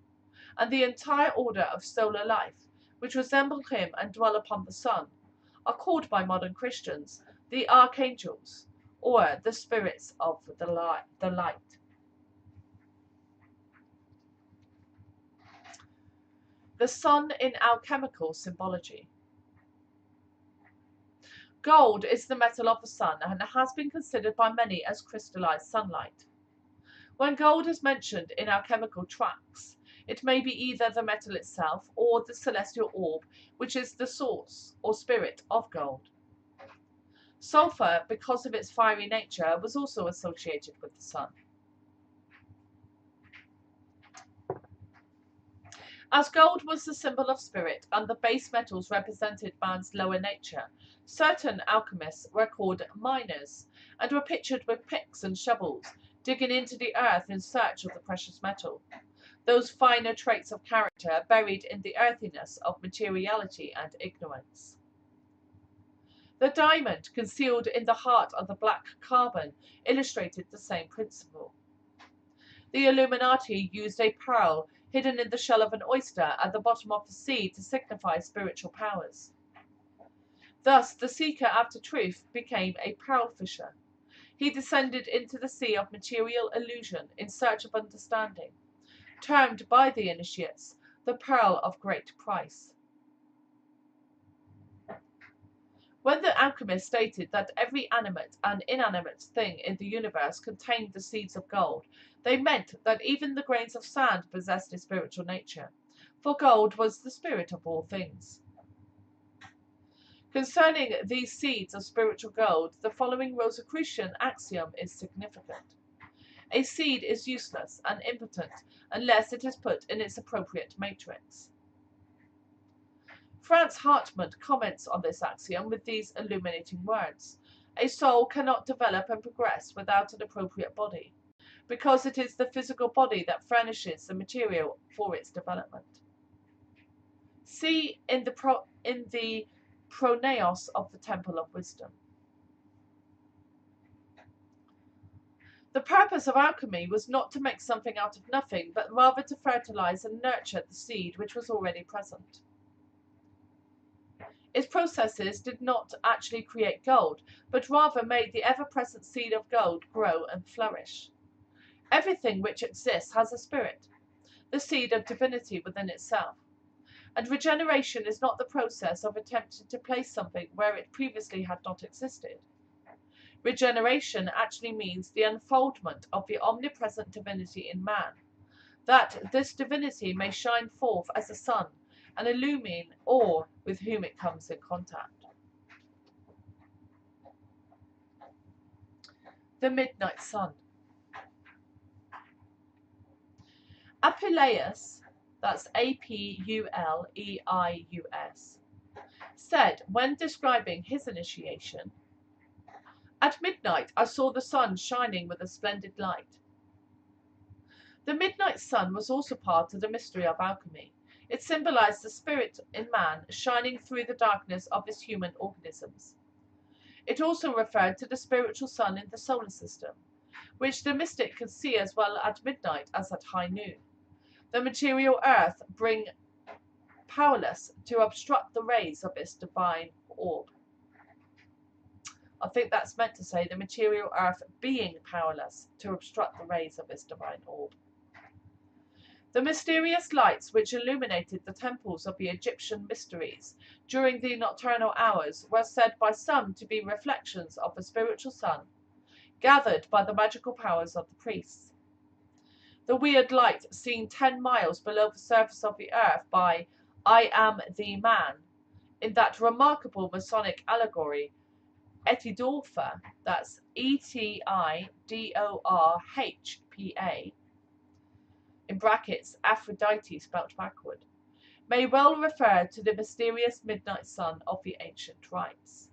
and the entire order of solar life, which resemble him and dwell upon the sun, are called by modern Christians the Archangels, or the spirits of the light. The sun in alchemical symbology. Gold is the metal of the sun and has been considered by many as crystallized sunlight. When gold is mentioned in alchemical tracts, it may be either the metal itself or the celestial orb, which is the source or spirit of gold. Sulfur, because of its fiery nature, was also associated with the sun. As gold was the symbol of spirit and the base metals represented man's lower nature, certain alchemists were called miners and were pictured with picks and shovels, digging into the earth in search of the precious metal, those finer traits of character buried in the earthiness of materiality and ignorance. The diamond, concealed in the heart of the black carbon, illustrated the same principle. The Illuminati used a pearl hidden in the shell of an oyster at the bottom of the sea to signify spiritual powers. Thus, the seeker after truth became a pearl fisher. He descended into the sea of material illusion in search of understanding, termed by the initiates the pearl of great price. When the alchemists stated that every animate and inanimate thing in the universe contained the seeds of gold, they meant that even the grains of sand possessed a spiritual nature, for gold was the spirit of all things. Concerning these seeds of spiritual gold, the following Rosicrucian axiom is significant. A seed is useless and impotent unless it is put in its appropriate matrix. Franz Hartmann comments on this axiom with these illuminating words: a soul cannot develop and progress without an appropriate body, because it is the physical body that furnishes the material for its development. See in the Pronaos of the Temple of Wisdom. The purpose of alchemy was not to make something out of nothing, but rather to fertilize and nurture the seed which was already present. Its processes did not actually create gold, but rather made the ever-present seed of gold grow and flourish. Everything which exists has a spirit, the seed of divinity within itself. And regeneration is not the process of attempting to place something where it previously had not existed. Regeneration actually means the unfoldment of the omnipresent divinity in man, that this divinity may shine forth as a sun and illumine all with whom it comes in contact. The Midnight Sun. Apuleius, that's Apuleius, said when describing his initiation, "At midnight I saw the sun shining with a splendid light." The midnight sun was also part of the mystery of alchemy. It symbolized the spirit in man shining through the darkness of his human organisms. It also referred to the spiritual sun in the solar system, which the mystic could see as well at midnight as at high noon. The material earth being powerless to obstruct the rays of its divine orb. I think that's meant to say the material earth being powerless to obstruct the rays of its divine orb. The mysterious lights which illuminated the temples of the Egyptian mysteries during the nocturnal hours were said by some to be reflections of the spiritual sun, gathered by the magical powers of the priests. The weird light seen 10 miles below the surface of the earth by I Am the Man, in that remarkable Masonic allegory, Etidorhpa, that's Etidorhpa, in brackets Aphrodite spelt backward, may well refer to the mysterious midnight sun of the ancient rites.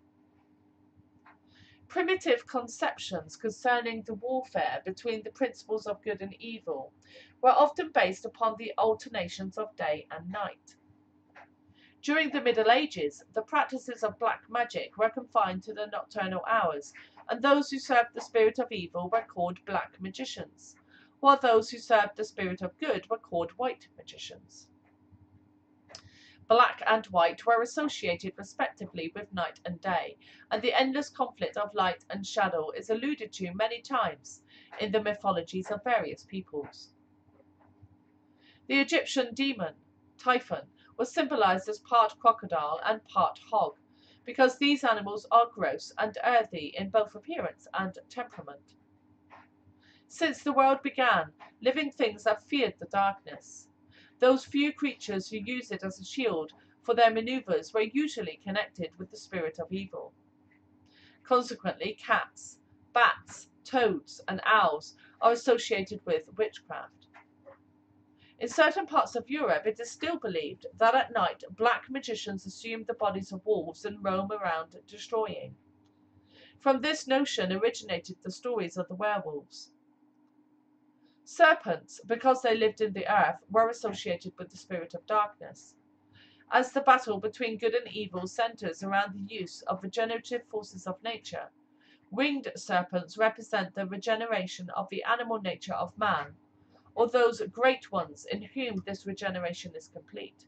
Primitive conceptions concerning the warfare between the principles of good and evil were often based upon the alternations of day and night. During the Middle Ages, the practices of black magic were confined to the nocturnal hours, and those who served the spirit of evil were called black magicians, while those who served the spirit of good were called white magicians. Black and white were associated respectively with night and day, and the endless conflict of light and shadow is alluded to many times in the mythologies of various peoples. The Egyptian demon, Typhon, was symbolized as part crocodile and part hog, because these animals are gross and earthy in both appearance and temperament. Since the world began, living things have feared the darkness. Those few creatures who use it as a shield for their maneuvers were usually connected with the spirit of evil. Consequently, cats, bats, toads, and owls are associated with witchcraft. In certain parts of Europe, it is still believed that at night black magicians assume the bodies of wolves and roam around destroying. From this notion originated the stories of the werewolves. Serpents, because they lived in the earth, were associated with the spirit of darkness. As the battle between good and evil centers around the use of regenerative forces of nature, winged serpents represent the regeneration of the animal nature of man, or those great ones in whom this regeneration is complete.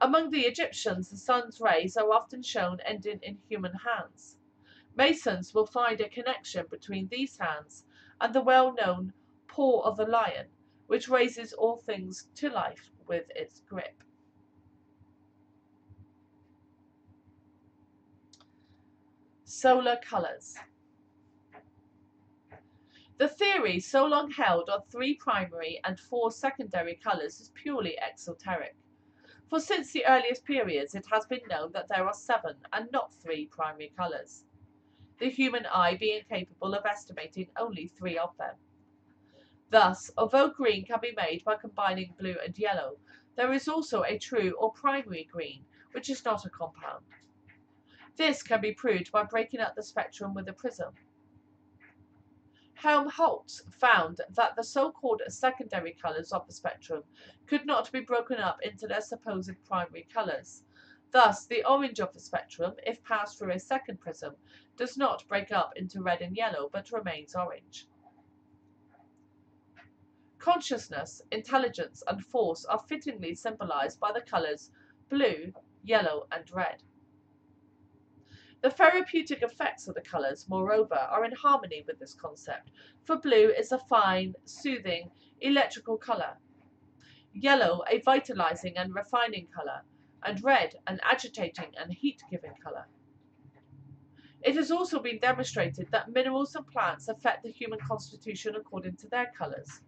Among the Egyptians, the sun's rays are often shown ending in human hands. Masons will find a connection between these hands and the well-known paw of the lion, which raises all things to life with its grip. Solar colours. The theory so long held on 3 primary and 4 secondary colours is purely exoteric, for since the earliest periods it has been known that there are 7 and not 3 primary colours, the human eye being capable of estimating only 3 of them. Thus, although green can be made by combining blue and yellow, there is also a true or primary green, which is not a compound. This can be proved by breaking up the spectrum with a prism. Helmholtz found that the so-called secondary colours of the spectrum could not be broken up into their supposed primary colours. Thus, the orange of the spectrum, if passed through a second prism, does not break up into red and yellow, but remains orange. Consciousness, intelligence, and force are fittingly symbolized by the colours blue, yellow, and red. The therapeutic effects of the colours, moreover, are in harmony with this concept, for blue is a fine, soothing, electrical colour. yellow a vitalizing and refining colour, and red an agitating and heat-giving colour. It has also been demonstrated that minerals and plants affect the human constitution according to their colours.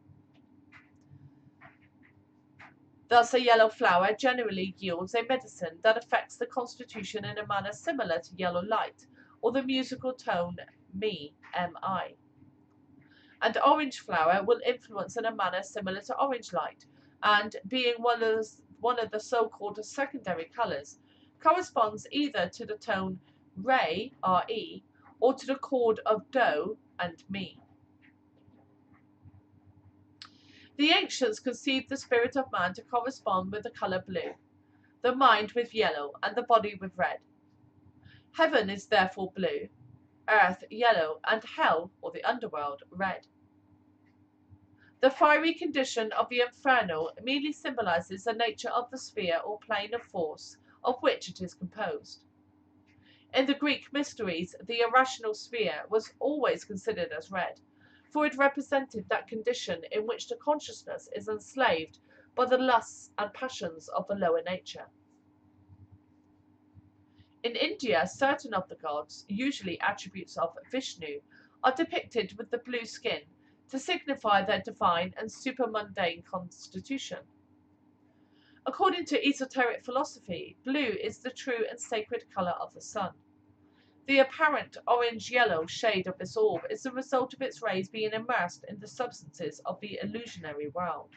Thus, a yellow flower generally yields a medicine that affects the constitution in a manner similar to yellow light, or the musical tone Mi, M-I. And orange flower will influence in a manner similar to orange light, and being one of the so-called secondary colours, corresponds either to the tone Re, R-E, or to the chord of Do and Mi. The ancients conceived the spirit of man to correspond with the colour blue, the mind with yellow, and the body with red. Heaven is therefore blue, earth yellow, and hell, or the underworld, red. The fiery condition of the inferno merely symbolises the nature of the sphere or plane of force of which it is composed. In the Greek mysteries, the irrational sphere was always considered as red, for it represented that condition in which the consciousness is enslaved by the lusts and passions of the lower nature. In India, certain of the gods, usually attributes of Vishnu, are depicted with the blue skin to signify their divine and supermundane constitution. According to esoteric philosophy, blue is the true and sacred colour of the sun. The apparent orange-yellow shade of this orb is the result of its rays being immersed in the substances of the illusionary world.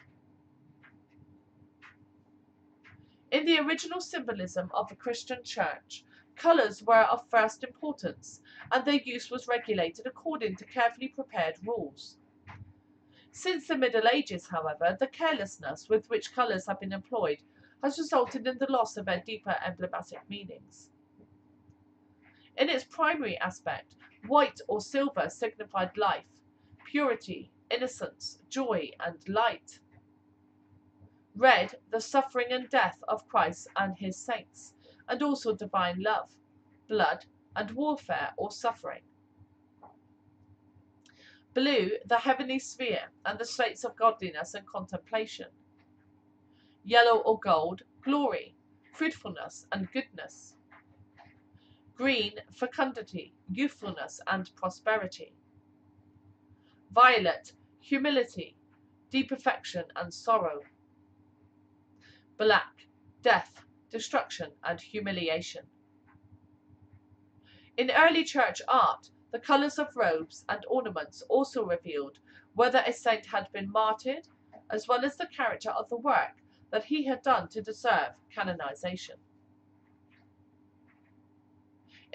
In the original symbolism of the Christian Church, colours were of first importance, and their use was regulated according to carefully prepared rules. Since the Middle Ages, however, the carelessness with which colours have been employed has resulted in the loss of their deeper emblematic meanings. In its primary aspect, white or silver signified life, purity, innocence, joy, and light. Red, the suffering and death of Christ and his saints, and also divine love, blood, and warfare or suffering. Blue, the heavenly sphere and the states of godliness and contemplation. Yellow or gold, glory, fruitfulness, and goodness. Green, fecundity, youthfulness, and prosperity. Violet, humility, deep affection and sorrow. Black, death, destruction, and humiliation. In early church art, the colours of robes and ornaments also revealed whether a saint had been martyred, as well as the character of the work that he had done to deserve canonization.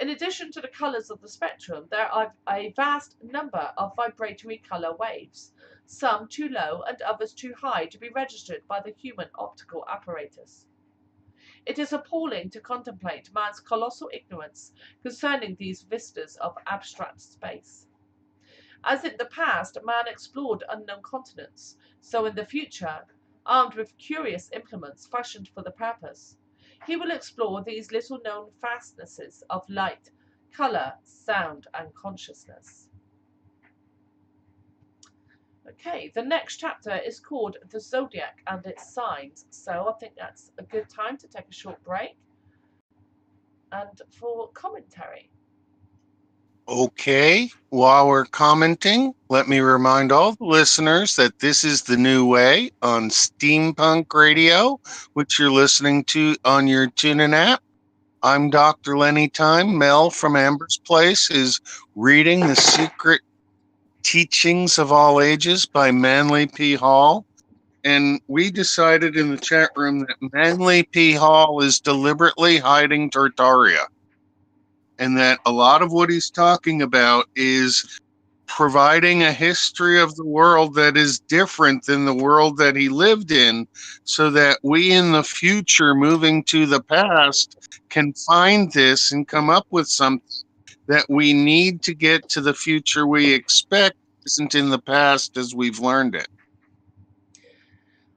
In addition to the colours of the spectrum, there are a vast number of vibratory colour waves, some too low and others too high to be registered by the human optical apparatus. It is appalling to contemplate man's colossal ignorance concerning these vistas of abstract space. As in the past man explored unknown continents, so in the future, armed with curious implements fashioned for the purpose, he will explore these little-known fastnesses of light, colour, sound, and consciousness. Okay, the next chapter is called The Zodiac and Its Signs, so I think that's a good time to take a short break and for commentary. Okay, while we're commenting, let me remind all the listeners that this is the new way on Steempunk Radio, which you're listening to on your TuneIn app. I'm Dr. Lenny Thyme. Mel from Amber's Place is reading The Secret Teachings of All Ages by Manley P. Hall. And we decided in the chat room that Manley P. Hall is deliberately hiding Tartaria. And that a lot of what he's talking about is providing a history of the world that is different than the world that he lived in, so that we in the future, moving to the past, can find this and come up with something that we need to get to the future we expect isn't in the past as we've learned it.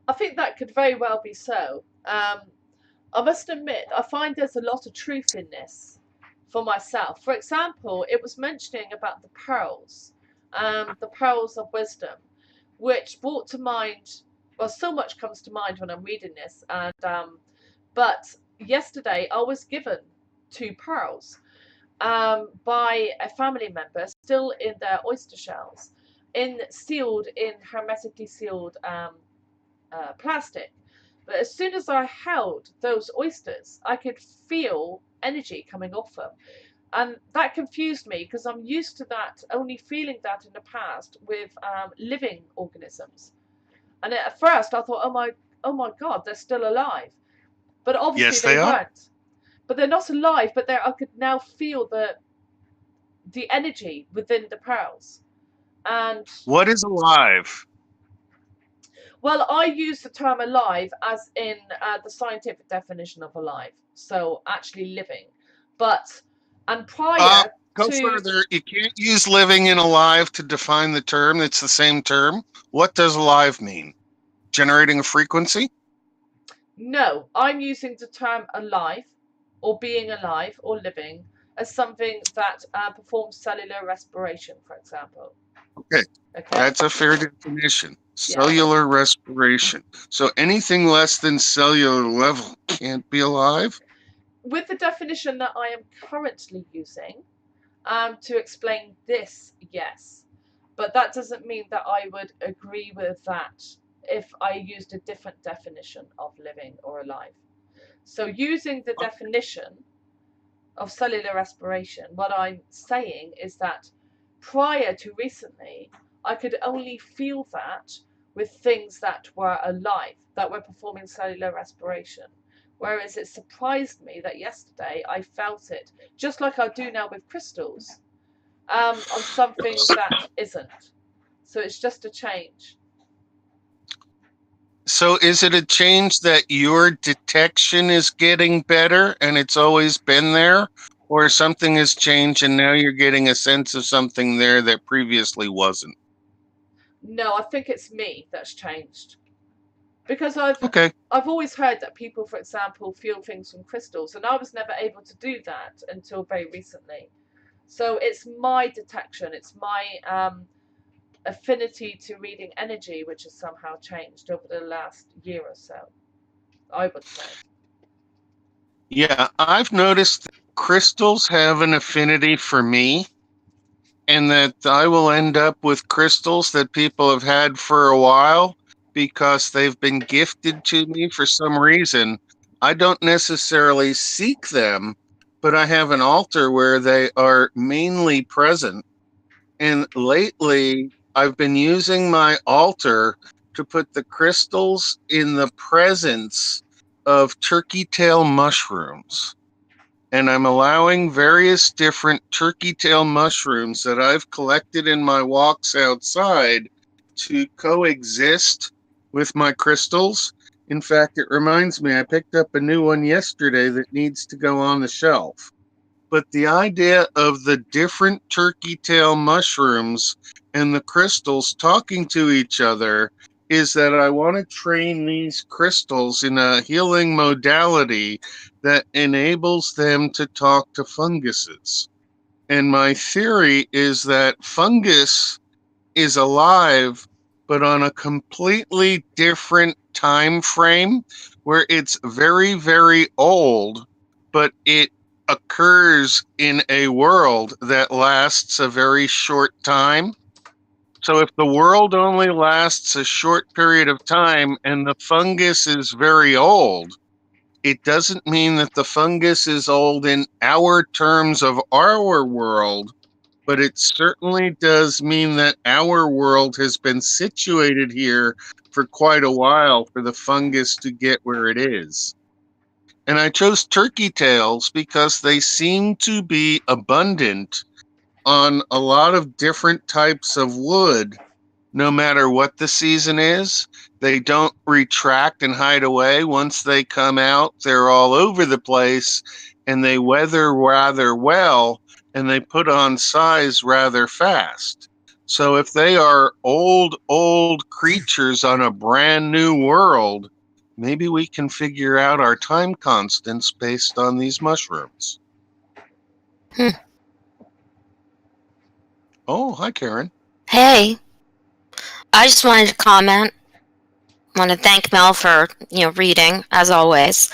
I think that could very well be so. I must admit, I find there's a lot of truth in this for myself. For example, it was mentioning about the pearls of wisdom, which brought to mind Well, so much comes to mind when I'm reading this, and but yesterday I was given two pearls by a family member, still in their oyster shells, sealed in hermetically sealed plastic. But as soon as I held those oysters, I could feel energy coming off them. And that confused me because I'm used to that, only feeling that in the past with living organisms. And at first I thought, oh my God, they're still alive. But obviously Yes, they they are. weren't. But they're not alive, but I could now feel the energy within the pearls. And What is alive? well, I use the term alive as in the scientific definition of alive, so actually living. But and prior Go to further. You can't use living and alive to define the term. It's the same term. What does alive mean? Generating a frequency? no, I'm using the term alive or being alive or living as something that performs cellular respiration, for example. Okay, Okay. that's a fair definition. Yeah. Cellular respiration. So anything less than cellular level can't be alive? With the definition that I am currently using to explain this, yes. But that doesn't mean that I would agree with that if I used a different definition of living or alive. So using the definition of cellular respiration, what I'm saying is that prior to recently, I could only feel that with things that were alive, that were performing cellular respiration. Whereas it surprised me that yesterday I felt it, just like I do now with crystals, on something that isn't. So it's just a change. So is it a change that your detection is getting better and it's always been there? Or something has changed and now you're getting a sense of something there that previously wasn't? No, I think it's me that's changed. Because Okay. I've always heard that people, for example, feel things from crystals, and I was never able to do that until very recently. So it's my detection, it's my affinity to reading energy, which has somehow changed over the last year or so, I would say. Yeah, I've noticed that crystals have an affinity for me, and that I will end up with crystals that people have had for a while because they've been gifted to me for some reason. I don't necessarily seek them, but I have an altar where they are mainly present. And lately, I've been using my altar to put the crystals in the presence of turkey tail mushrooms. And I'm allowing various different turkey tail mushrooms that I've collected in my walks outside to coexist with my crystals. In fact, it reminds me, I picked up a new one yesterday that needs to go on the shelf. But the idea of the different turkey tail mushrooms and the crystals talking to each other is that I want to train these crystals in a healing modality that enables them to talk to funguses. And my theory is that fungus is alive, but on a completely different time frame where it's very, very old, but it occurs in a world that lasts a very short time. So if the world only lasts a short period of time and the fungus is very old, it doesn't mean that the fungus is old in our terms of our world, but it certainly does mean that our world has been situated here for quite a while for the fungus to get where it is. And I chose turkey tails because they seem to be abundant on a lot of different types of wood, no matter what the season is. They don't retract and hide away. Once they come out, they're all over the place and they weather rather well and they put on size rather fast. So if they are old creatures on a brand new world, maybe we can figure out our time constants based on these mushrooms. Oh, hi, Karen. Hey, I just wanted to comment. want to thank Mel for reading as always.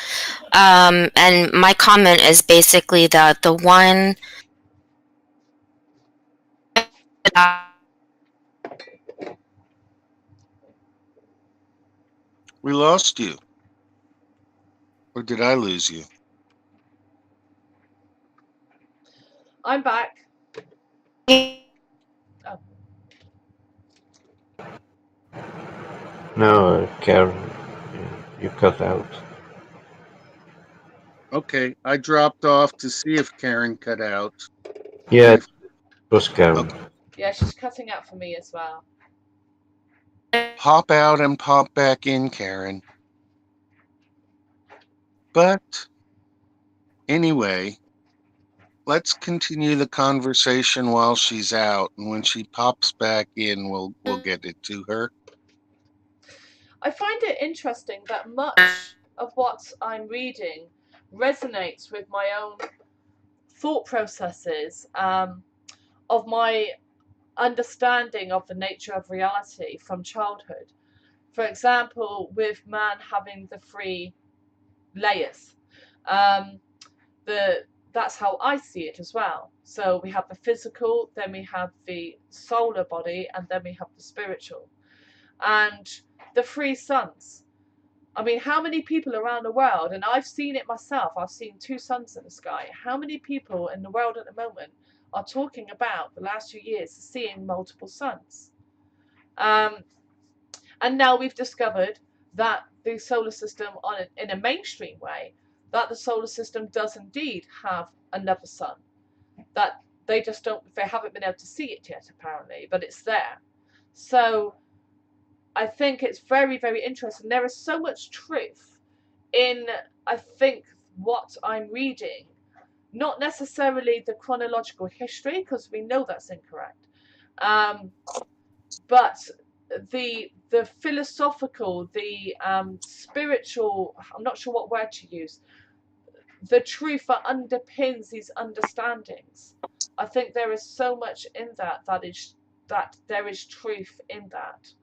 And my comment is basically that the one We lost you. Or did I lose you? I'm back. Oh. No, Karen, you cut out. Okay, I dropped off to see if Karen cut out. Yeah, it was Karen. Okay. Yeah, she's cutting out for me as well. Pop out and pop back in, Karen. But anyway, let's continue the conversation while she's out, and when she pops back in, we'll get it to her. I find it interesting that much of what I'm reading resonates with my own thought processes of my understanding of the nature of reality from childhood. For example, with man having the three layers, that's how I see it as well. So we have the physical, then we have the solar body, and then we have the spiritual. And the three suns. I mean, how many people around the world, and I've seen it myself, I've seen two suns in the sky. How many people in the world at the moment are talking about the last few years seeing multiple suns? And now we've discovered that the solar system, in a mainstream way, that the solar system does indeed have another sun. That they haven't been able to see it yet, apparently, but it's there. So I think it's very, very interesting. There is so much truth in, I think, what I'm reading. Not necessarily the chronological history, because we know that's incorrect. But the philosophical, the spiritual, I'm not sure what word to use, the truth that underpins these understandings. I think there is so much in that there is truth in that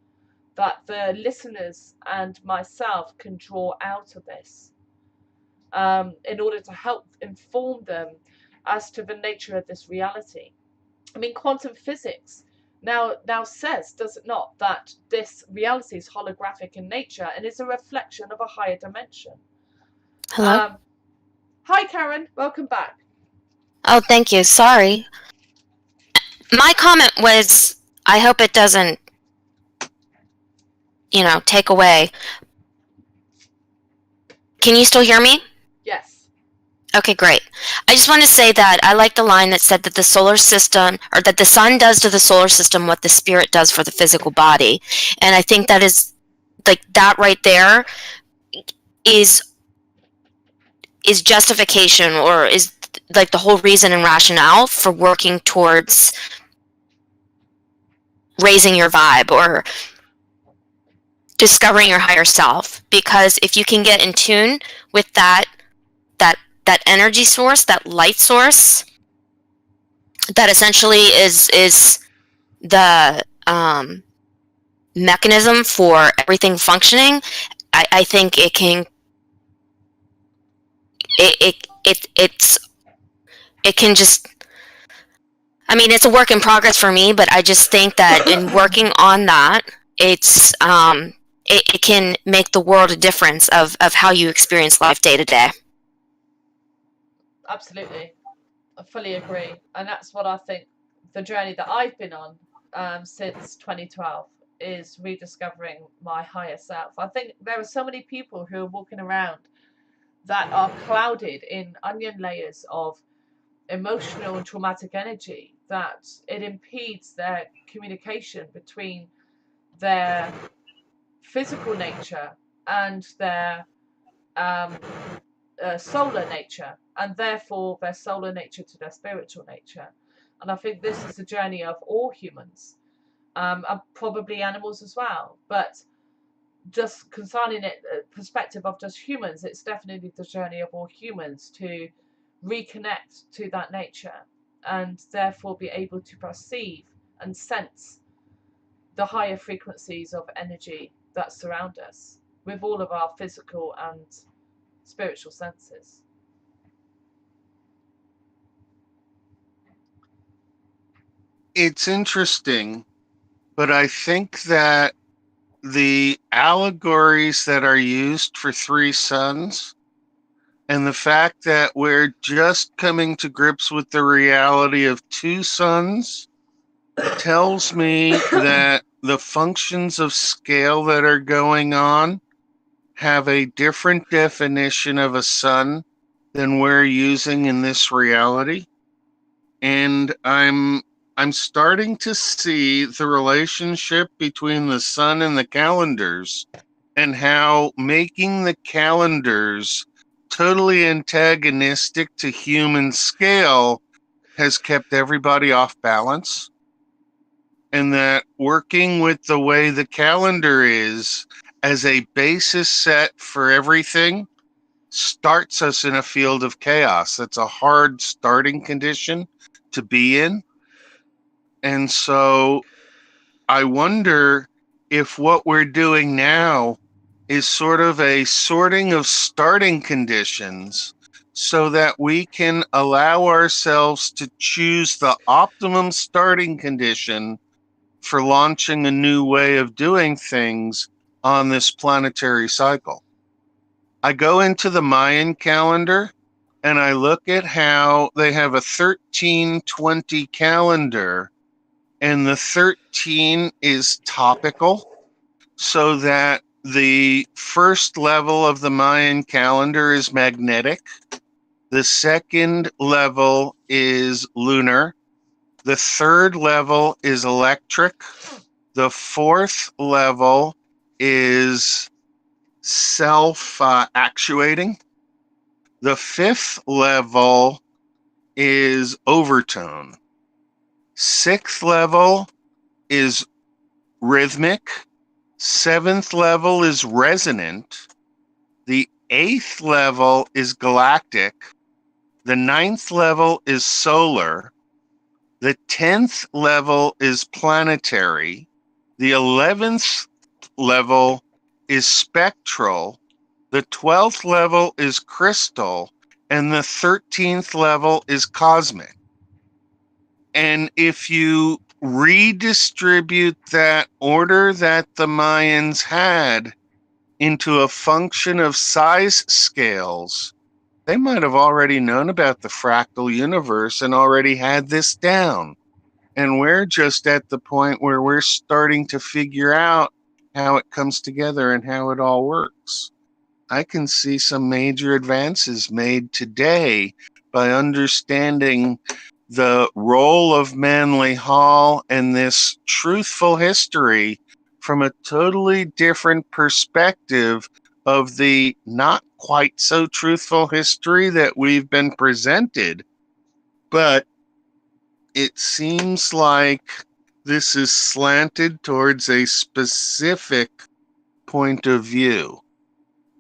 the listeners and myself can draw out of this in order to help inform them as to the nature of this reality. I mean, quantum physics now says, does it not, that this reality is holographic in nature and is a reflection of a higher dimension. Hello? Hi, Karen. Welcome back. Oh, thank you. Sorry. My comment was, I hope it doesn't, take away. Can you still hear me? Yes. Okay, great. I just want to say that I like the line that said that the solar system, or that the sun does to the solar system what the spirit does for the physical body. And I think that is, like, that right there is justification, or is like the whole reason and rationale for working towards raising your vibe or discovering your higher self. Because if you can get in tune with that energy source, that light source, that essentially is the mechanism for everything functioning, I think it can it can just, I mean, it's a work in progress for me, but I just think that in working on that, it's it can make the world a difference of how you experience life day to day. Absolutely. I fully agree. And that's what I think the journey that I've been on since 2012 is rediscovering my higher self. I think there are so many people who are walking around that are clouded in onion layers of emotional and traumatic energy that it impedes their communication between their physical nature and their solar nature, and therefore their solar nature to their spiritual nature. And I think this is the journey of all humans, and probably animals as well. But just concerning it, perspective of just humans, it's definitely the journey of all humans to reconnect to that nature and therefore be able to perceive and sense the higher frequencies of energy that surround us with all of our physical and spiritual senses. It's interesting, but I think that the allegories that are used for three suns and the fact that we're just coming to grips with the reality of two suns tells me that the functions of scale that are going on have a different definition of a sun than we're using in this reality. And I'm starting to see the relationship between the sun and the calendars, and how making the calendars totally antagonistic to human scale has kept everybody off balance. And that working with the way the calendar is as a basis set for everything starts us in a field of chaos. That's a hard starting condition to be in. And so I wonder if what we're doing now is sort of a sorting of starting conditions so that we can allow ourselves to choose the optimum starting condition for launching a new way of doing things on this planetary cycle. I go into the Mayan calendar and I look at how they have a 1320 calendar, and the 13 is topical, so that the first level of the Mayan calendar is magnetic. The second level is lunar. The third level is electric. The fourth level is self-actuating. The fifth level is overtone. Sixth level is rhythmic. Seventh level is resonant. The eighth level is galactic. The ninth level is solar. The 10th level is planetary. The 11th level is spectral. The 12th level is crystal. And the 13th level is cosmic. And if you redistribute that order that the Mayans had into a function of size scales, they might have already known about the fractal universe and already had this down. And we're just at the point where we're starting to figure out how it comes together and how it all works. I can see some major advances made today by understanding the role of Manley Hall and this truthful history from a totally different perspective of the not quite so truthful history that we've been presented. But it seems like this is slanted towards a specific point of view.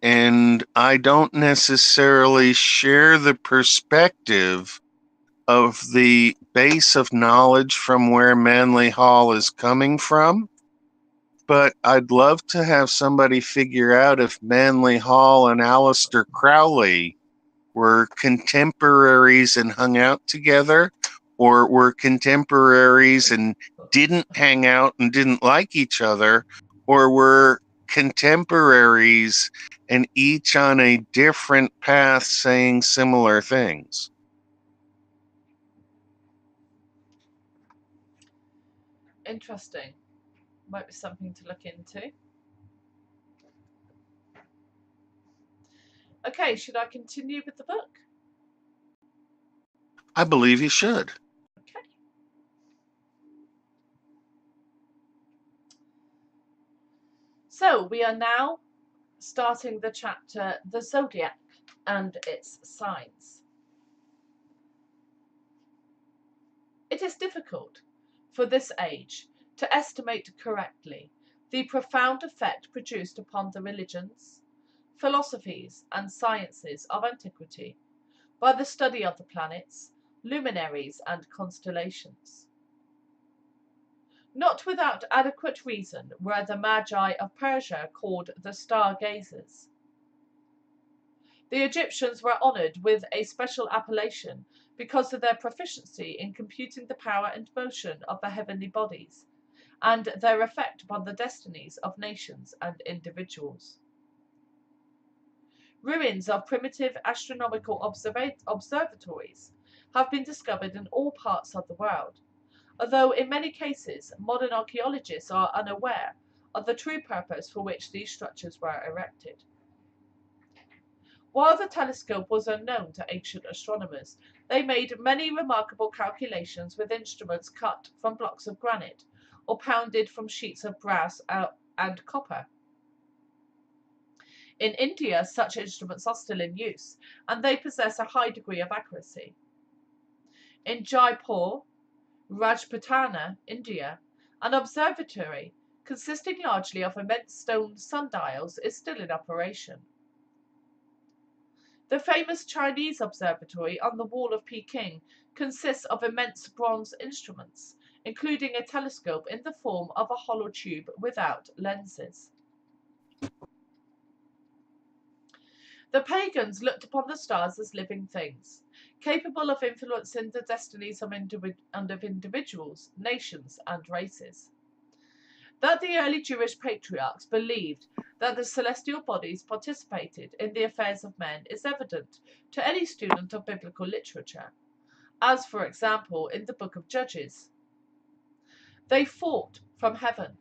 And I don't necessarily share the perspective of the base of knowledge from where Manley Hall is coming from, but I'd love to have somebody figure out if Manley Hall and Aleister Crowley were contemporaries and hung out together, or were contemporaries and didn't hang out and didn't like each other, or were contemporaries and each on a different path saying similar things. Interesting. Might be something to look into. Okay, should I continue with the book? I believe you should. Okay. So we are now starting the chapter, The Zodiac and its Signs. It is difficult for this age to estimate correctly the profound effect produced upon the religions, philosophies, and sciences of antiquity by the study of the planets, luminaries, and constellations. Not without adequate reason were the Magi of Persia called the Stargazers. The Egyptians were honoured with a special appellation because of their proficiency in computing the power and motion of the heavenly bodies and their effect upon the destinies of nations and individuals. Ruins of primitive astronomical observatories have been discovered in all parts of the world, although in many cases modern archaeologists are unaware of the true purpose for which these structures were erected. While the telescope was unknown to ancient astronomers, they made many remarkable calculations with instruments cut from blocks of granite or pounded from sheets of brass and copper. In India, such instruments are still in use, and they possess a high degree of accuracy. In Jaipur, Rajputana, India, an observatory consisting largely of immense stone sundials is still in operation. The famous Chinese observatory on the wall of Peking consists of immense bronze instruments, including a telescope in the form of a hollow tube without lenses. The pagans looked upon the stars as living things, capable of influencing the destinies of individuals, nations, and races. That the early Jewish patriarchs believed that the celestial bodies participated in the affairs of men is evident to any student of biblical literature, as, for example, in the book of Judges. They fought from heaven.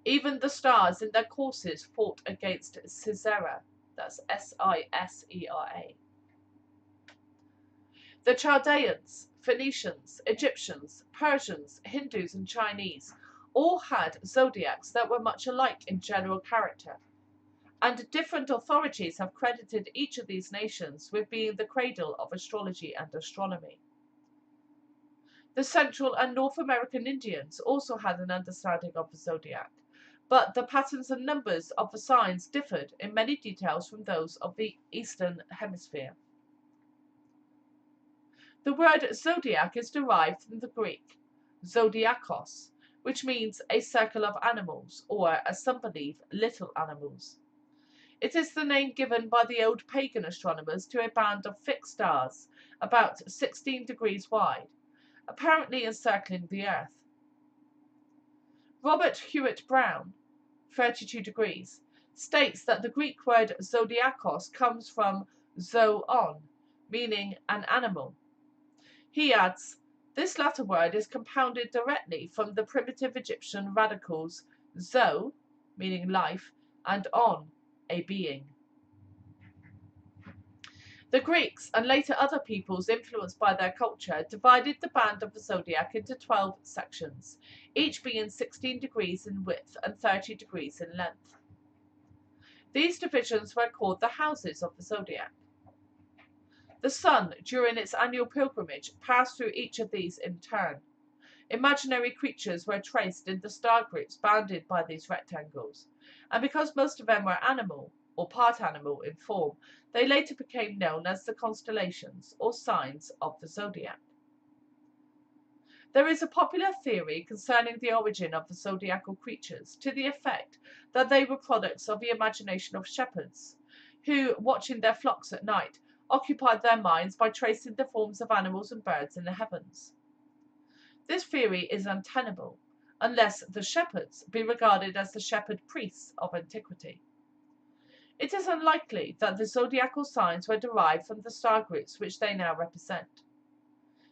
Even the stars in their courses fought against Sisera. That's Sisera. The Chaldeans, Phoenicians, Egyptians, Persians, Hindus, and Chinese all had zodiacs that were much alike in general character, and different authorities have credited each of these nations with being the cradle of astrology and astronomy. The Central and North American Indians also had an understanding of the zodiac, but the patterns and numbers of the signs differed in many details from those of the Eastern Hemisphere. The word zodiac is derived from the Greek zodiakos, which means a circle of animals, or, as some believe, little animals. It is the name given by the old pagan astronomers to a band of fixed stars about 16 degrees wide, apparently encircling the Earth. Robert Hewitt Brown, 32 degrees, states that the Greek word zodiakos comes from zoon, meaning an animal. He adds, this latter word is compounded directly from the primitive Egyptian radicals zo, meaning life, and on, a being. The Greeks and later other peoples influenced by their culture divided the band of the zodiac into 12 sections, each being 16 degrees in width and 30 degrees in length. These divisions were called the houses of the zodiac. The sun, during its annual pilgrimage, passed through each of these in turn. Imaginary creatures were traced in the star groups bounded by these rectangles, and because most of them were animal, or part animal in form, they later became known as the constellations, or signs of the zodiac. There is a popular theory concerning the origin of the zodiacal creatures, to the effect that they were products of the imagination of shepherds, who, watching their flocks at night, occupied their minds by tracing the forms of animals and birds in the heavens. This theory is untenable, unless the shepherds be regarded as the shepherd priests of antiquity. It is unlikely that the zodiacal signs were derived from the star groups which they now represent.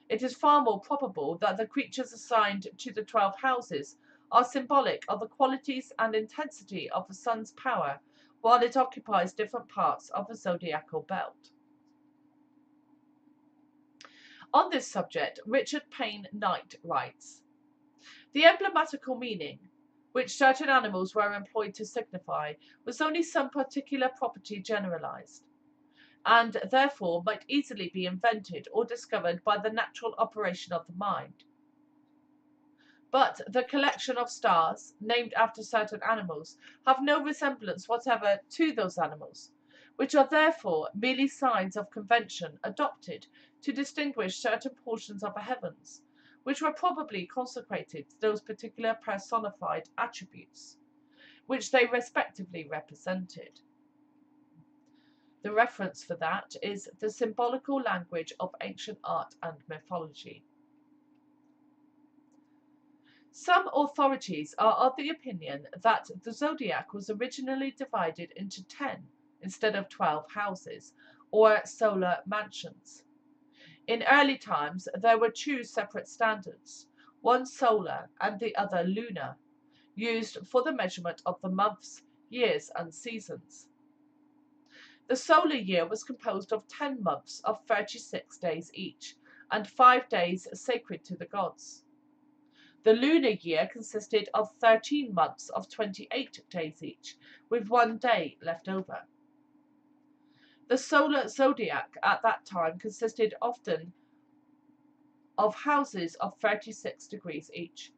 It is far more probable that the creatures assigned to the 12 houses are symbolic of the qualities and intensity of the sun's power while it occupies different parts of the zodiacal belt. On this subject, Richard Payne Knight writes, the emblematical meaning, which certain animals were employed to signify, was only some particular property generalized, and therefore might easily be invented or discovered by the natural operation of the mind. But the collection of stars, named after certain animals, have no resemblance whatever to those animals, which are therefore merely signs of convention adopted to distinguish certain portions of the heavens, which were probably consecrated to those particular personified attributes, which they respectively represented. The reference for that is the symbolical language of ancient art and mythology. Some authorities are of the opinion that the zodiac was originally divided into 10 instead of 12 houses, or solar mansions. In early times, there were 2 separate standards, one solar and the other lunar, used for the measurement of the months, years, and seasons. The solar year was composed of 10 months of 36 days each, and 5 days sacred to the gods. The lunar year consisted of 13 months of 28 days each, with 1 day left over. The solar zodiac at that time consisted often of houses of 36 degrees each.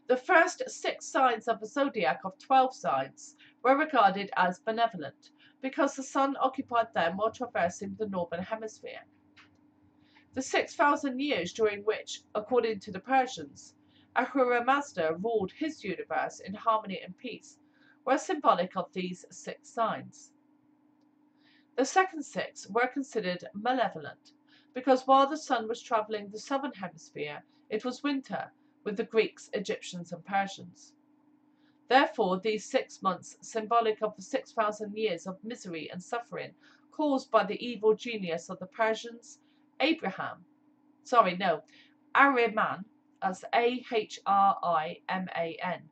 The first 6 signs of the zodiac of 12 signs were regarded as benevolent, because the sun occupied them while traversing the northern hemisphere. The 6,000 years during which, according to the Persians, Ahura Mazda ruled his universe in harmony and peace were symbolic of these 6 signs. The second 6 were considered malevolent, because while the sun was travelling the southern hemisphere, it was winter with the Greeks, Egyptians, and Persians. Therefore, these 6 months, symbolic of the 6,000 years of misery and suffering caused by the evil genius of the Persians, Ahriman, as Ahriman,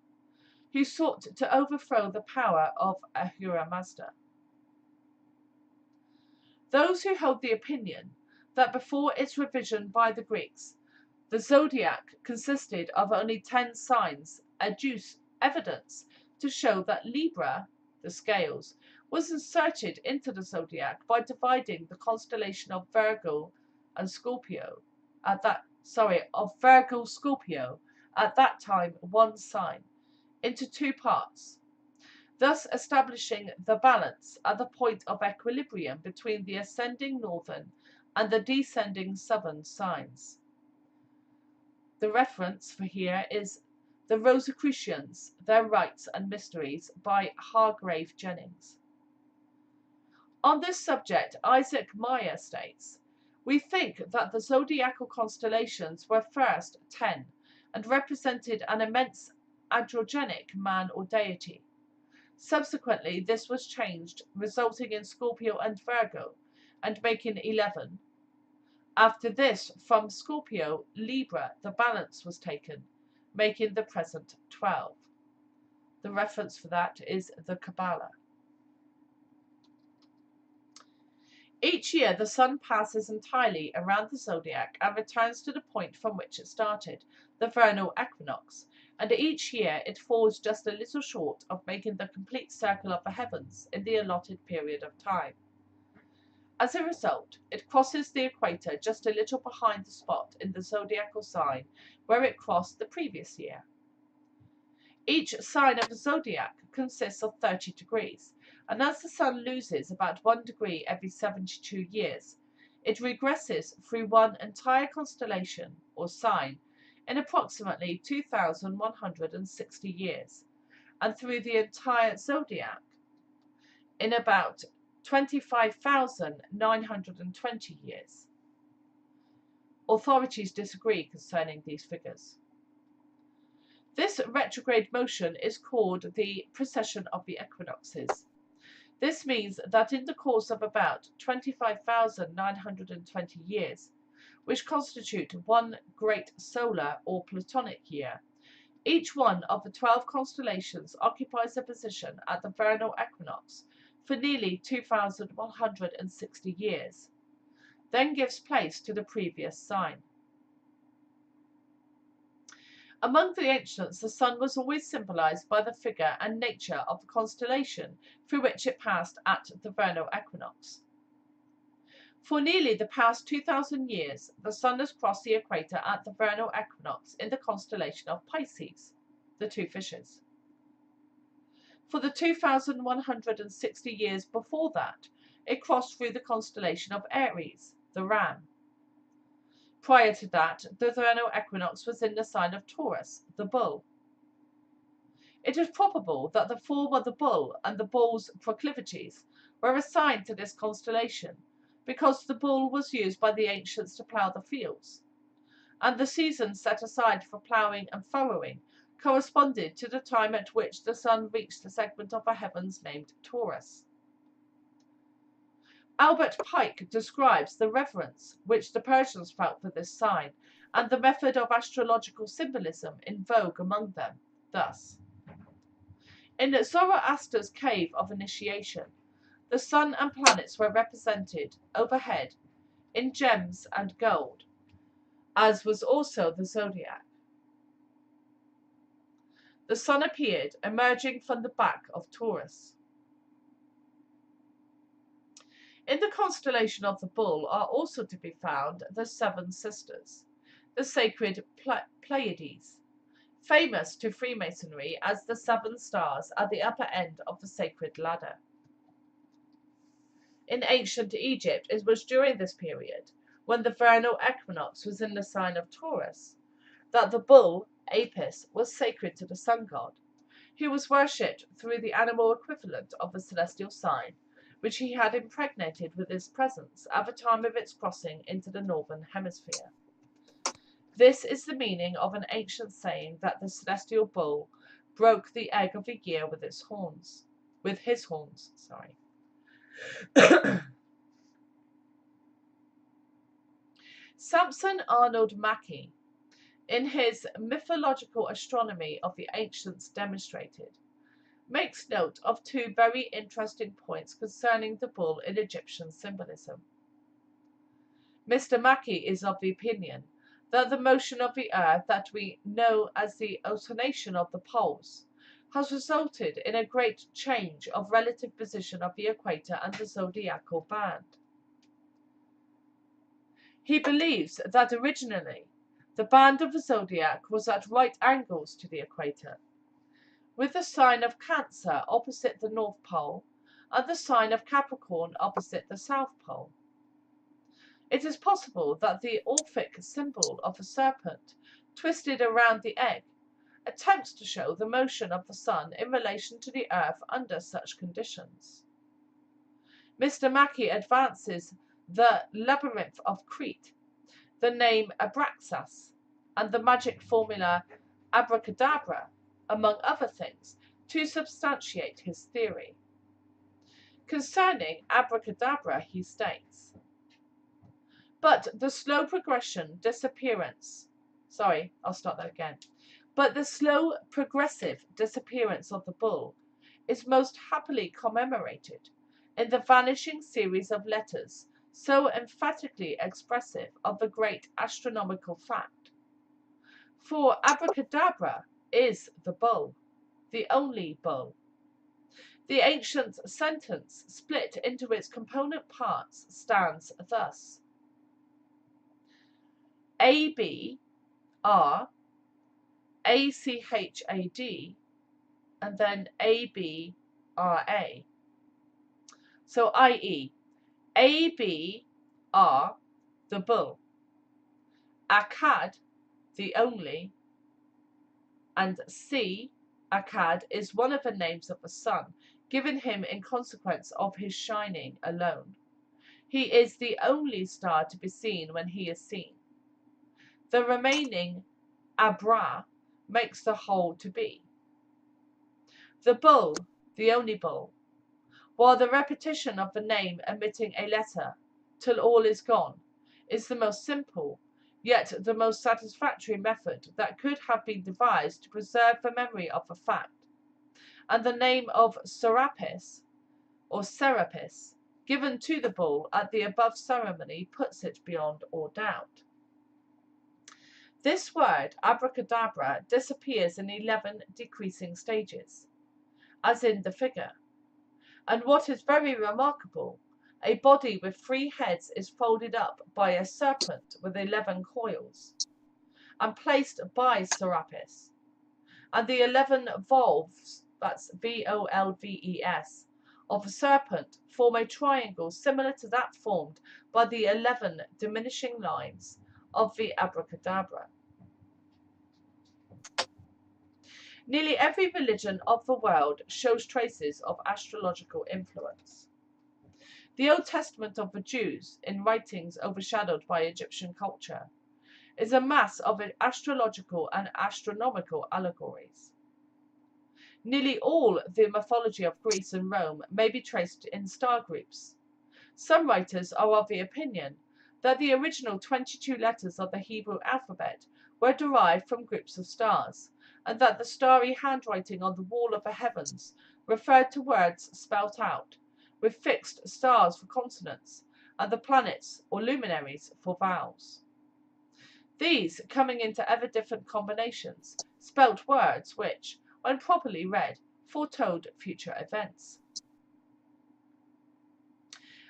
who sought to overthrow the power of Ahura Mazda. Those who hold the opinion that before its revision by the Greeks, the zodiac consisted of only 10 signs, adduce evidence to show that Libra, the scales, was inserted into the zodiac by dividing the constellation of Virgo Scorpio at that time one sign, into 2 parts, thus establishing the balance at the point of equilibrium between the ascending northern and the descending southern signs. The reference for here is The Rosicrucians, Their Rites and Mysteries by Hargrave Jennings. On this subject, Isaac Meyer states, "We think that the zodiacal constellations were first 10 and represented an immense androgenic man or deity. Subsequently, this was changed, resulting in Scorpio and Virgo, and making 11. After this, from Scorpio, Libra, the balance was taken, making the present 12. The reference for that is the Kabbalah. Each year, the sun passes entirely around the zodiac and returns to the point from which it started, the vernal equinox, and each year it falls just a little short of making the complete circle of the heavens in the allotted period of time. As a result, it crosses the equator just a little behind the spot in the zodiacal sign where it crossed the previous year. Each sign of the zodiac consists of 30 degrees, and as the sun loses about 1 degree every 72 years, it regresses through one entire constellation or sign in approximately 2,160 years, and through the entire zodiac in about 25,920 years. Authorities disagree concerning these figures. This retrograde motion is called the precession of the equinoxes. This means that in the course of about 25,920 years, which constitute one great solar or platonic year, each one of the 12 constellations occupies a position at the vernal equinox for nearly 2,160 years, then gives place to the previous sign. Among the ancients, the sun was always symbolized by the figure and nature of the constellation through which it passed at the vernal equinox. For nearly the past 2,000 years, the sun has crossed the equator at the vernal equinox in the constellation of Pisces, the 2 fishes. For the 2,160 years before that, it crossed through the constellation of Aries, the ram. Prior to that, the vernal equinox was in the sign of Taurus, the bull. It is probable that the form of the bull and the bull's proclivities were assigned to this constellation, because the bull was used by the ancients to plough the fields, and the seasons set aside for ploughing and furrowing corresponded to the time at which the sun reached the segment of the heavens named Taurus. Albert Pike describes the reverence which the Persians felt for this sign and the method of astrological symbolism in vogue among them, thus. In Zoroaster's cave of initiation, the sun and planets were represented overhead in gems and gold, as was also the zodiac. The sun appeared emerging from the back of Taurus. In the constellation of the bull are also to be found the seven sisters, the sacred Pleiades, famous to Freemasonry as the seven stars at the upper end of the sacred ladder. In ancient Egypt, it was during this period, when the vernal equinox was in the sign of Taurus, that the bull, Apis, was sacred to the sun god, who was worshipped through the animal equivalent of the celestial sign, which he had impregnated with his presence at the time of its crossing into the northern hemisphere. This is the meaning of an ancient saying that the celestial bull broke the egg of the year with his horns. Samson Arnold Mackey, in his Mythological Astronomy of the Ancients Demonstrated, makes note of two very interesting points concerning the bull in Egyptian symbolism. Mr. Mackey is of the opinion that the motion of the earth that we know as the alternation of the poles has resulted in a great change of relative position of the equator and the zodiacal band. He believes that originally the band of the zodiac was at right angles to the equator, with the sign of Cancer opposite the North Pole and the sign of Capricorn opposite the South Pole. It is possible that the Orphic symbol of the serpent, twisted around the egg, attempts to show the motion of the sun in relation to the earth under such conditions. Mr. Mackey advances the labyrinth of Crete, the name Abraxas, and the magic formula abracadabra, among other things, to substantiate his theory. Concerning abracadabra, he states, But the slow progressive disappearance of the bull is most happily commemorated in the vanishing series of letters so emphatically expressive of the great astronomical fact. For abracadabra is the bull, the only bull. The ancient sentence, split into its component parts, stands thus: A-B-R, A-C-H-A-D, and then A-B-R-A. So, i.e., A-B-R, the bull, Akkad, the only, and C, Akkad, is one of the names of the sun, given him in consequence of his shining alone. He is the only star to be seen when he is seen. The remaining Abra makes the whole to be. The bull, the only bull, while the repetition of the name omitting a letter till all is gone is the most simple, yet the most satisfactory method that could have been devised to preserve the memory of the fact, and the name of Serapis, or Serapis, given to the bull at the above ceremony puts it beyond all doubt. This word, abracadabra, disappears in 11 decreasing stages, as in the figure, and what is very remarkable, a body with 3 heads is folded up by a serpent with 11 coils, and placed by Serapis, and the 11 volves, that's V-O-L-V-E-S, of the serpent form a triangle similar to that formed by the 11 diminishing lines of the abracadabra. Nearly every religion of the world shows traces of astrological influence. The Old Testament of the Jews, in writings overshadowed by Egyptian culture, is a mass of astrological and astronomical allegories. Nearly all the mythology of Greece and Rome may be traced in star groups. Some writers are of the opinion that the original 22 letters of the Hebrew alphabet were derived from groups of stars, and that the starry handwriting on the wall of the heavens referred to words spelt out, with fixed stars for consonants, and the planets or luminaries for vowels. These, coming into ever different combinations, spelt words which, when properly read, foretold future events.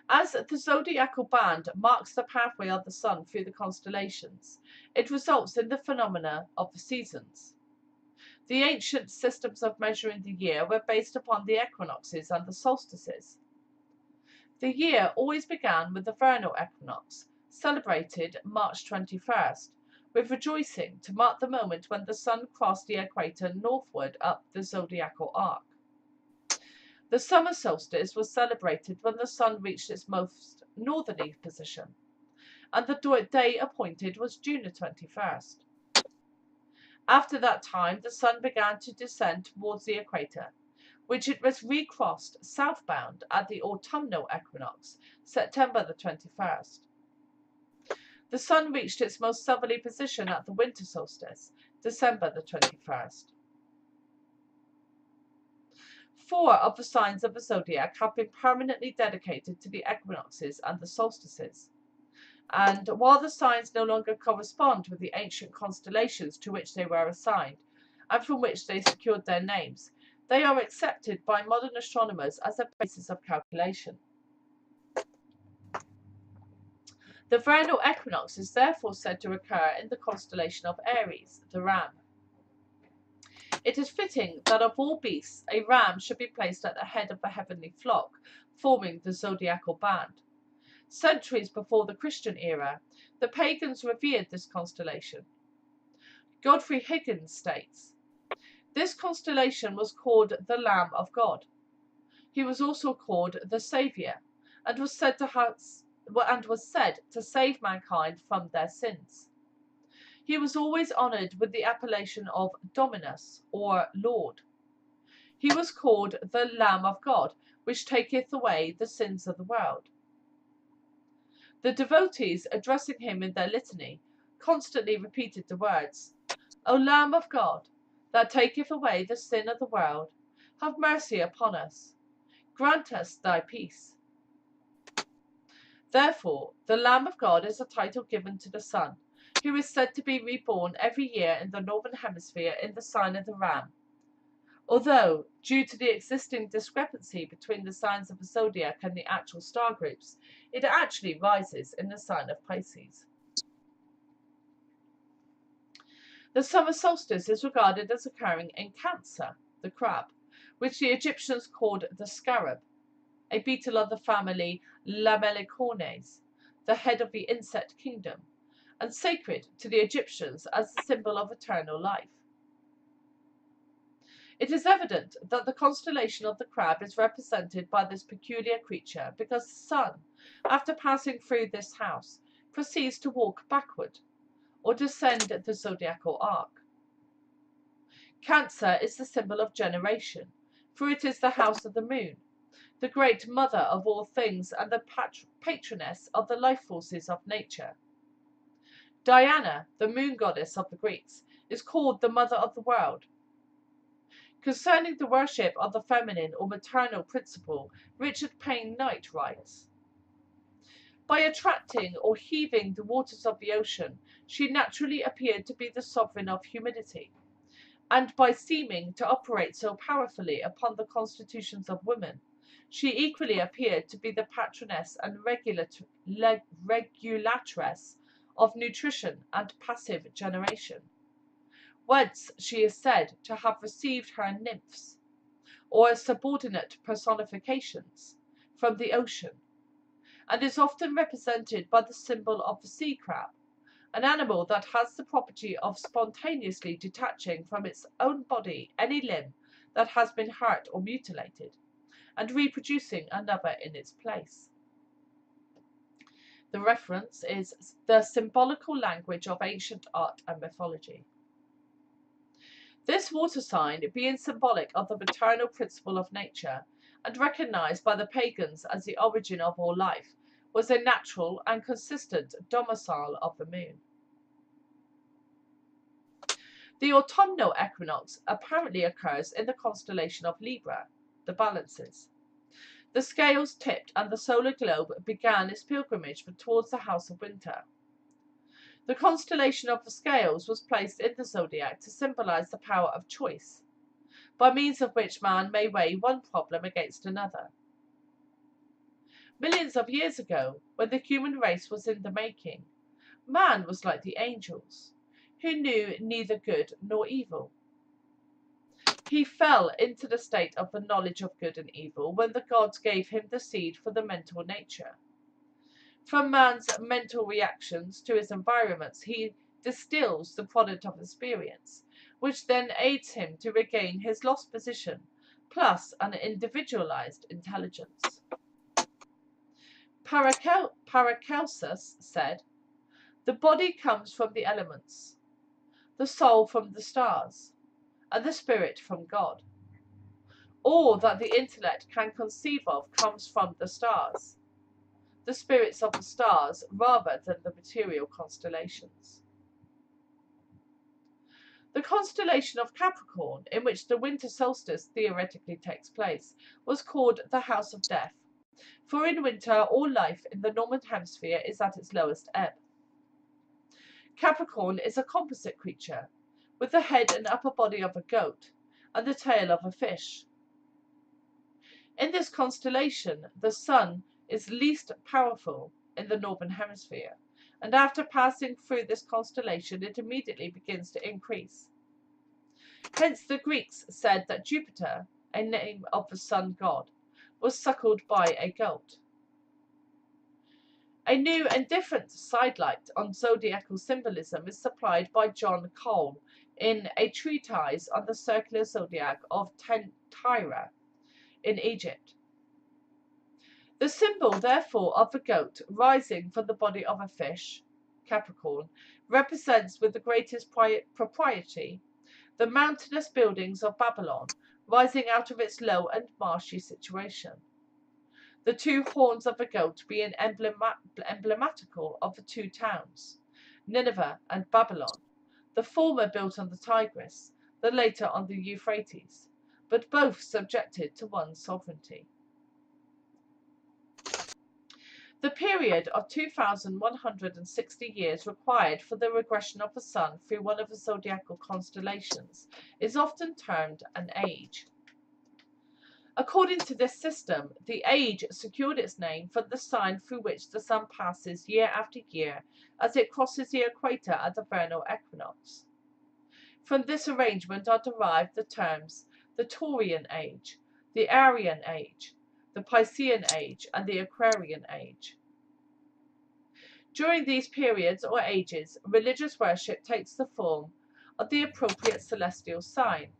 As the zodiacal band marks the pathway of the sun through the constellations, it results in the phenomena of the seasons. The ancient systems of measuring the year were based upon the equinoxes and the solstices. The year always began with the vernal equinox, celebrated March 21st, with rejoicing to mark the moment when the sun crossed the equator northward up the zodiacal arc. The summer solstice was celebrated when the sun reached its most northerly position, and the day appointed was June 21st. After that time, the sun began to descend towards the equator, which it was recrossed southbound at the autumnal equinox, September 21st. The sun reached its most southerly position at the winter solstice, December 21st. 4 of the signs of the zodiac have been permanently dedicated to the equinoxes and the solstices. And while the signs no longer correspond with the ancient constellations to which they were assigned, and from which they secured their names, they are accepted by modern astronomers as a basis of calculation. The vernal equinox is therefore said to occur in the constellation of Aries, the ram. It is fitting that of all beasts, a ram should be placed at the head of the heavenly flock, forming the zodiacal band. Centuries before the Christian era, the pagans revered this constellation. Godfrey Higgins states, "This constellation was called the Lamb of God. He was also called the Saviour, and was said to save mankind from their sins. He was always honoured with the appellation of Dominus, or Lord. He was called the Lamb of God, which taketh away the sins of the world." The devotees, addressing him in their litany, constantly repeated the words, "O Lamb of God, that taketh away the sin of the world, have mercy upon us. Grant us thy peace." Therefore, the Lamb of God is a title given to the sun, who is said to be reborn every year in the northern hemisphere in the sign of the ram, although, due to the existing discrepancy between the signs of the zodiac and the actual star groups, it actually rises in the sign of Pisces. The summer solstice is regarded as occurring in Cancer, the crab, which the Egyptians called the scarab, a beetle of the family Lamelicornes, the head of the insect kingdom, and sacred to the Egyptians as the symbol of eternal life. It is evident that the constellation of the crab is represented by this peculiar creature because the sun, after passing through this house, proceeds to walk backward, or descend the zodiacal arc. Cancer is the symbol of generation, for it is the house of the moon, the great mother of all things and the patroness of the life forces of nature. Diana, the moon goddess of the Greeks, is called the mother of the world. Concerning the worship of the feminine or maternal principle, Richard Payne Knight writes, "By attracting or heaving the waters of the ocean, she naturally appeared to be the sovereign of humidity, and by seeming to operate so powerfully upon the constitutions of women, she equally appeared to be the patroness and regulatress of nutrition and passive generation, whence she is said to have received her nymphs, or subordinate personifications, from the ocean, and is often represented by the symbol of the sea crab, an animal that has the property of spontaneously detaching from its own body any limb that has been hurt or mutilated, and reproducing another in its place. The reference is the symbolical language of ancient art and mythology. This water sign, being symbolic of the maternal principle of nature, and recognized by the pagans as the origin of all life, was a natural and consistent domicile of the moon. The autumnal equinox apparently occurs in the constellation of Libra, the balances. The scales tipped and the solar globe began its pilgrimage towards the house of winter. The constellation of the scales was placed in the zodiac to symbolize the power of choice, by means of which man may weigh one problem against another. Millions of years ago, when the human race was in the making, man was like the angels, who knew neither good nor evil. He fell into the state of the knowledge of good and evil when the gods gave him the seed for the mental nature. From man's mental reactions to his environments, he distills the product of experience, which then aids him to regain his lost position, plus an individualized intelligence. Paracelsus said, "The body comes from the elements, the soul from the stars, and the spirit from God. All that the intellect can conceive of comes from the stars, the spirits of the stars rather than the material constellations." The constellation of Capricorn, in which the winter solstice theoretically takes place, was called the House of Death, for in winter all life in the northern hemisphere is at its lowest ebb. Capricorn is a composite creature, with the head and upper body of a goat, and the tail of a fish. In this constellation, the sun is least powerful in the northern hemisphere, and after passing through this constellation, it immediately begins to increase. Hence the Greeks said that Jupiter, a name of the sun god, was suckled by a goat. A new and different sidelight on zodiacal symbolism is supplied by John Cole in a treatise on the circular zodiac of Tyre in Egypt. The symbol, therefore, of the goat rising from the body of a fish, Capricorn, represents with the greatest propriety the mountainous buildings of Babylon rising out of its low and marshy situation. The two horns of the goat being emblematical of the two towns, Nineveh and Babylon, the former built on the Tigris, the later on the Euphrates, but both subjected to one sovereignty. The period of 2,160 years required for the regression of the sun through one of the zodiacal constellations is often termed an age. According to this system, the age secured its name from the sign through which the sun passes year after year as it crosses the equator at the vernal equinox. From this arrangement are derived the terms the Taurian age, the Aryan age, the Piscean age, and the Aquarian age. During these periods or ages, religious worship takes the form of the appropriate celestial sign,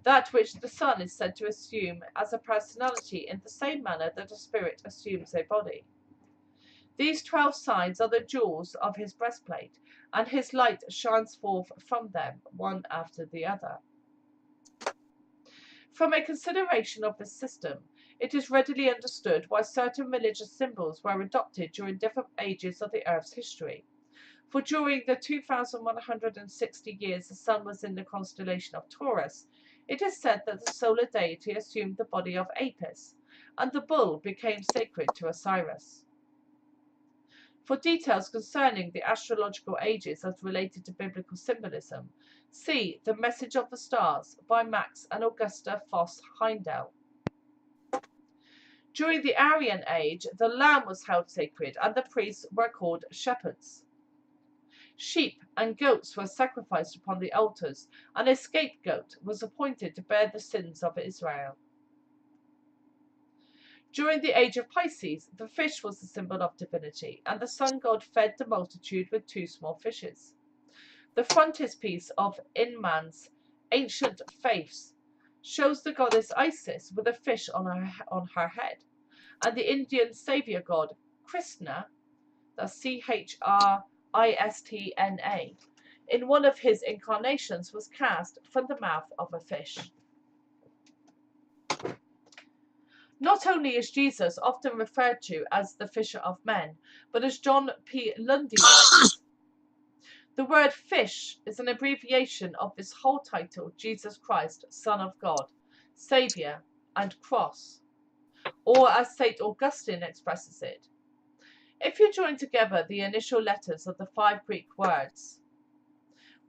that which the sun is said to assume as a personality in the same manner that a spirit assumes a body. These 12 signs are the jewels of his breastplate, and his light shines forth from them, one after the other. From a consideration of this system, it is readily understood why certain religious symbols were adopted during different ages of the Earth's history. For during the 2,160 years the sun was in the constellation of Taurus, it is said that the solar deity assumed the body of Apis, and the bull became sacred to Osiris. For details concerning the astrological ages as related to biblical symbolism, see The Message of the Stars by Max and Augusta Voss Heindel. During the Aryan age, the lamb was held sacred and the priests were called shepherds. Sheep and goats were sacrificed upon the altars, and a scapegoat was appointed to bear the sins of Israel. During the age of Pisces, the fish was the symbol of divinity, and the sun god fed the multitude with 2 small fishes. The frontispiece of Inman's ancient faiths shows the goddess Isis with a fish on her head, and the Indian saviour god Krishna, that's Chrisistna, in one of his incarnations was cast from the mouth of a fish. Not only is Jesus often referred to as the fisher of men, but as John P. Lundy writes, the word fish is an abbreviation of this whole title, Jesus Christ, Son of God, Saviour, and Cross, or as St. Augustine expresses it, if you join together the initial letters of the 5 Greek words,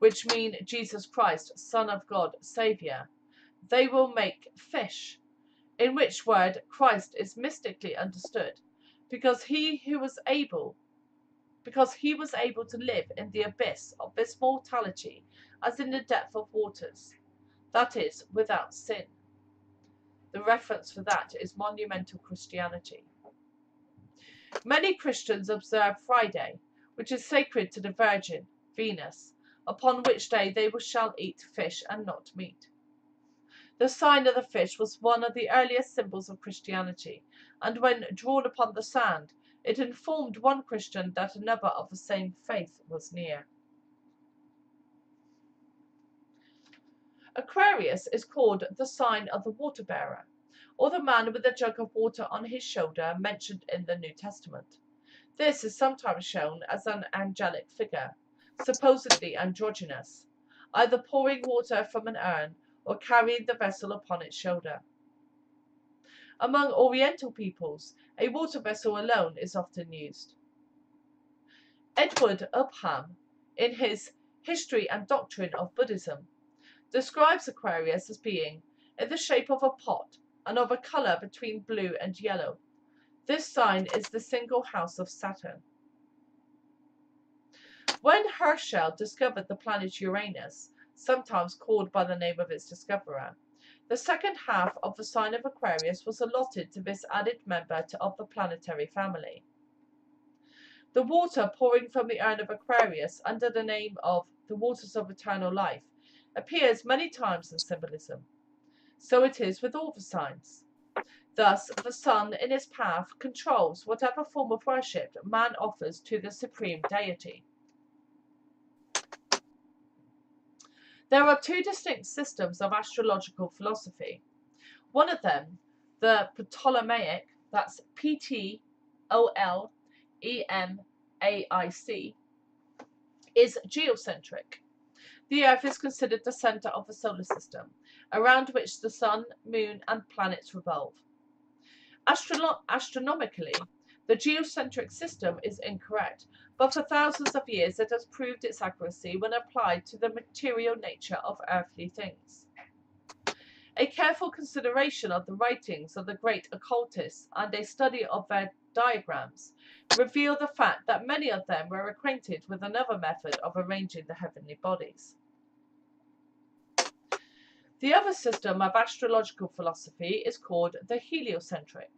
which mean Jesus Christ, Son of God, Saviour, they will make fish, in which word Christ is mystically understood, because he was able to live in the abyss of this mortality as in the depth of waters, that is, without sin. The reference for that is monumental Christianity. Many Christians observe Friday, which is sacred to the Virgin, Venus, upon which day they shall eat fish and not meat. The sign of the fish was one of the earliest symbols of Christianity, and when drawn upon the sand, it informed one Christian that another of the same faith was near. Aquarius is called the sign of the water bearer, or the man with a jug of water on his shoulder mentioned in the New Testament. This is sometimes shown as an angelic figure, supposedly androgynous, either pouring water from an urn or carrying the vessel upon its shoulder. Among Oriental peoples, a water vessel alone is often used. Edward Upham, in his History and Doctrine of Buddhism, describes Aquarius as being in the shape of a pot and of a colour between blue and yellow. This sign is the single house of Saturn. When Herschel discovered the planet Uranus, sometimes called by the name of its discoverer, the second half of the sign of Aquarius was allotted to this added member of the planetary family. The water pouring from the urn of Aquarius under the name of the waters of eternal life appears many times in symbolism. So it is with all the signs. Thus, the sun in its path controls whatever form of worship man offers to the supreme deity. There are 2 distinct systems of astrological philosophy. One of them, the Ptolemaic, that's Ptolemaic, is geocentric. The Earth is considered the centre of the solar system, around which the sun, moon, and planets revolve. Astronomically, the geocentric system is incorrect, but for thousands of years it has proved its accuracy when applied to the material nature of earthly things. A careful consideration of the writings of the great occultists and a study of their diagrams reveal the fact that many of them were acquainted with another method of arranging the heavenly bodies. The other system of astrological philosophy is called the heliocentric.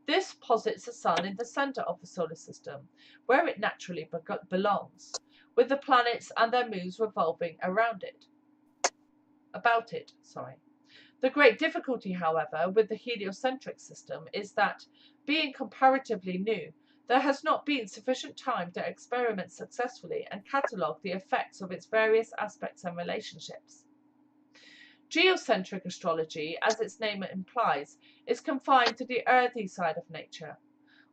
This posits the sun in the centre of the solar system, where it naturally belongs, with the planets and their moons revolving about it. The great difficulty, however, with the heliocentric system is that, being comparatively new, there has not been sufficient time to experiment successfully and catalogue the effects of its various aspects and relationships. Geocentric astrology, as its name implies, is confined to the earthy side of nature,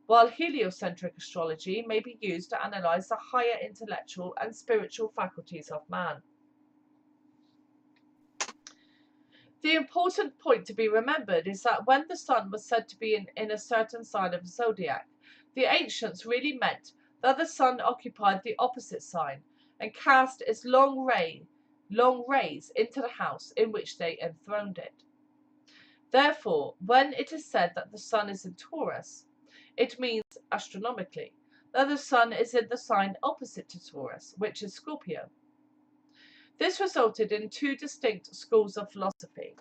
while heliocentric astrology may be used to analyse the higher intellectual and spiritual faculties of man. The important point to be remembered is that when the sun was said to be in a certain sign of the zodiac, the ancients really meant that the sun occupied the opposite sign and cast its long rays into the house in which they enthroned it. Therefore, when it is said that the sun is in Taurus, it means, astronomically, that the sun is in the sign opposite to Taurus, which is Scorpio. This resulted in 2 distinct schools of philosophy,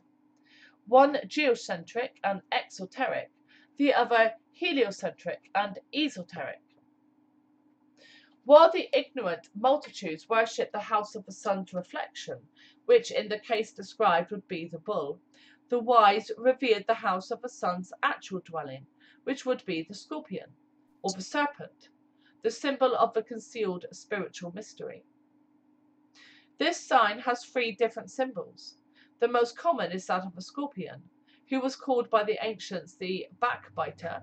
one geocentric and exoteric, the other heliocentric and esoteric. While the ignorant multitudes worship the house of the sun's reflection, which in the case described would be the bull, the wise revered the house of the sun's actual dwelling, which would be the scorpion, or the serpent, the symbol of the concealed spiritual mystery. This sign has 3 different symbols. The most common is that of a scorpion, who was called by the ancients the backbiter,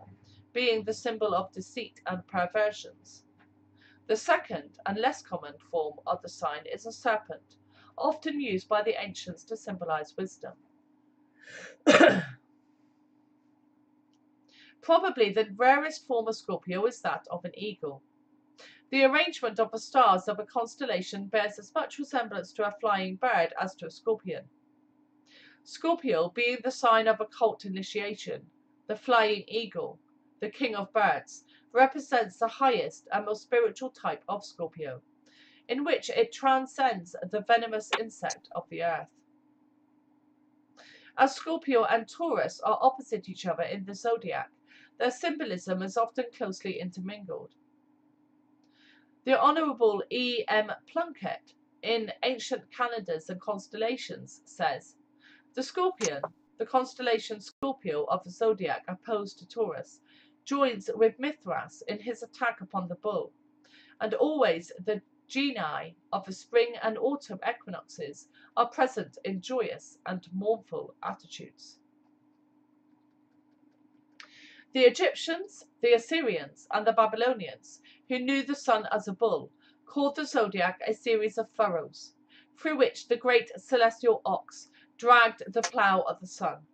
being the symbol of deceit and perversions. The second and less common form of the sign is a serpent, often used by the ancients to symbolize wisdom. Probably the rarest form of Scorpio is that of an eagle. The arrangement of the stars of a constellation bears as much resemblance to a flying bird as to a scorpion. Scorpio being the sign of occult initiation, the flying eagle, the king of birds, represents the highest and most spiritual type of Scorpio, in which it transcends the venomous insect of the earth. As Scorpio and Taurus are opposite each other in the zodiac, their symbolism is often closely intermingled. The Honourable E. M. Plunkett, in Ancient Calendars and Constellations, says, "The Scorpion, the constellation Scorpio of the zodiac opposed to Taurus, joins with Mithras in his attack upon the bull, and always the genii of the spring and autumn equinoxes are present in joyous and mournful attitudes." The Egyptians, the Assyrians, and the Babylonians, who knew the sun as a bull, called the zodiac a series of furrows, through which the great celestial ox dragged the plough of the sun.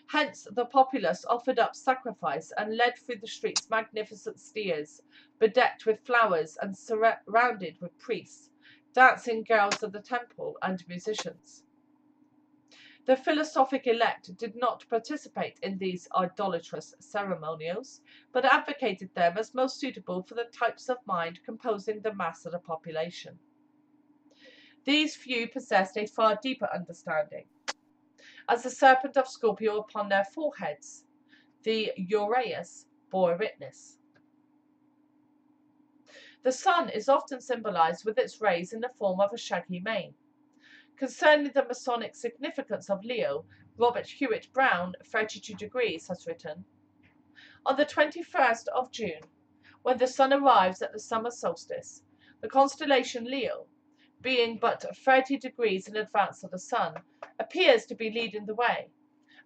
Hence the populace offered up sacrifice and led through the streets magnificent steers, bedecked with flowers and surrounded with priests, dancing girls of the temple, and musicians. The philosophic elect did not participate in these idolatrous ceremonials, but advocated them as most suitable for the types of mind composing the mass of the population. These few possessed a far deeper understanding. As the serpent of Scorpio upon their foreheads, the Uraeus bore witness. The sun is often symbolized with its rays in the form of a shaggy mane. Concerning the Masonic significance of Leo, Robert Hewitt Brown, 32 degrees, has written, "On the 21st of June, when the sun arrives at the summer solstice, the constellation Leo, being but 30 degrees in advance of the sun, appears to be leading the way,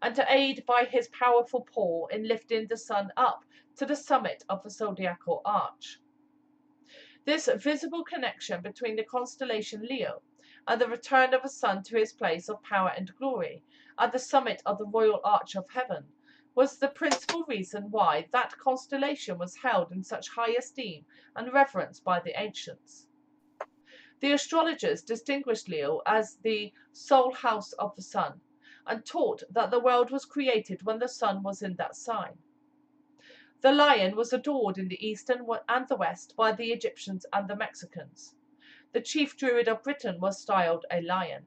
and to aid by his powerful paw in lifting the sun up to the summit of the zodiacal arch. This visible connection between the constellation Leo and the return of the sun to his place of power and glory at the summit of the royal arch of heaven was the principal reason why that constellation was held in such high esteem and reverence by the ancients. The astrologers distinguished Leo as the sole house of the sun, and taught that the world was created when the sun was in that sign. The lion was adored in the east and the west by the Egyptians and the Mexicans. The chief druid of Britain was styled a lion."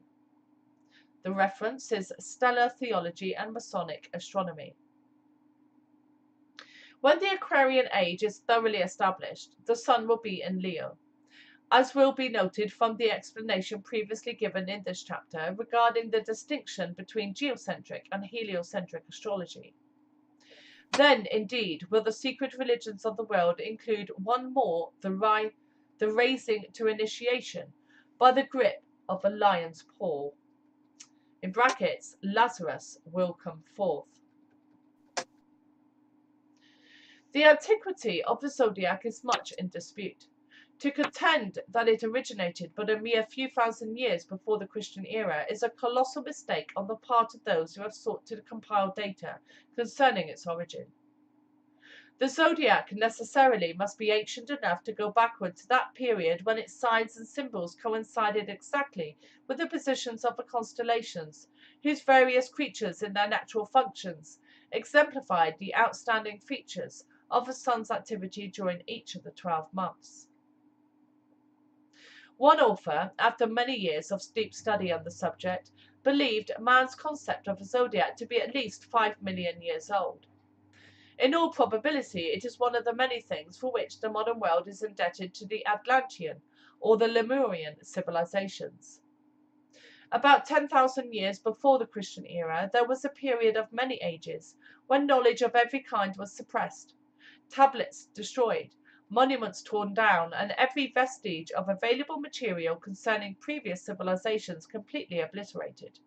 The reference is Stellar Theology and Masonic Astronomy. When the Aquarian age is thoroughly established, the sun will be in Leo, as will be noted from the explanation previously given in this chapter regarding the distinction between geocentric and heliocentric astrology. Then, indeed, will the secret religions of the world include one more, the raising to initiation by the grip of a lion's paw. In brackets, Lazarus will come forth. The antiquity of the zodiac is much in dispute. To contend that it originated but a mere few thousand years before the Christian era is a colossal mistake on the part of those who have sought to compile data concerning its origin. The zodiac necessarily must be ancient enough to go backward to that period when its signs and symbols coincided exactly with the positions of the constellations, whose various creatures in their natural functions exemplified the outstanding features of the sun's activity during each of the 12 months. One author, after many years of deep study on the subject, believed man's concept of the zodiac to be at least 5 million years old. In all probability, it is one of the many things for which the modern world is indebted to the Atlantean or the Lemurian civilizations. About 10,000 years before the Christian era, there was a period of many ages when knowledge of every kind was suppressed, tablets destroyed, monuments torn down, and every vestige of available material concerning previous civilizations completely obliterated.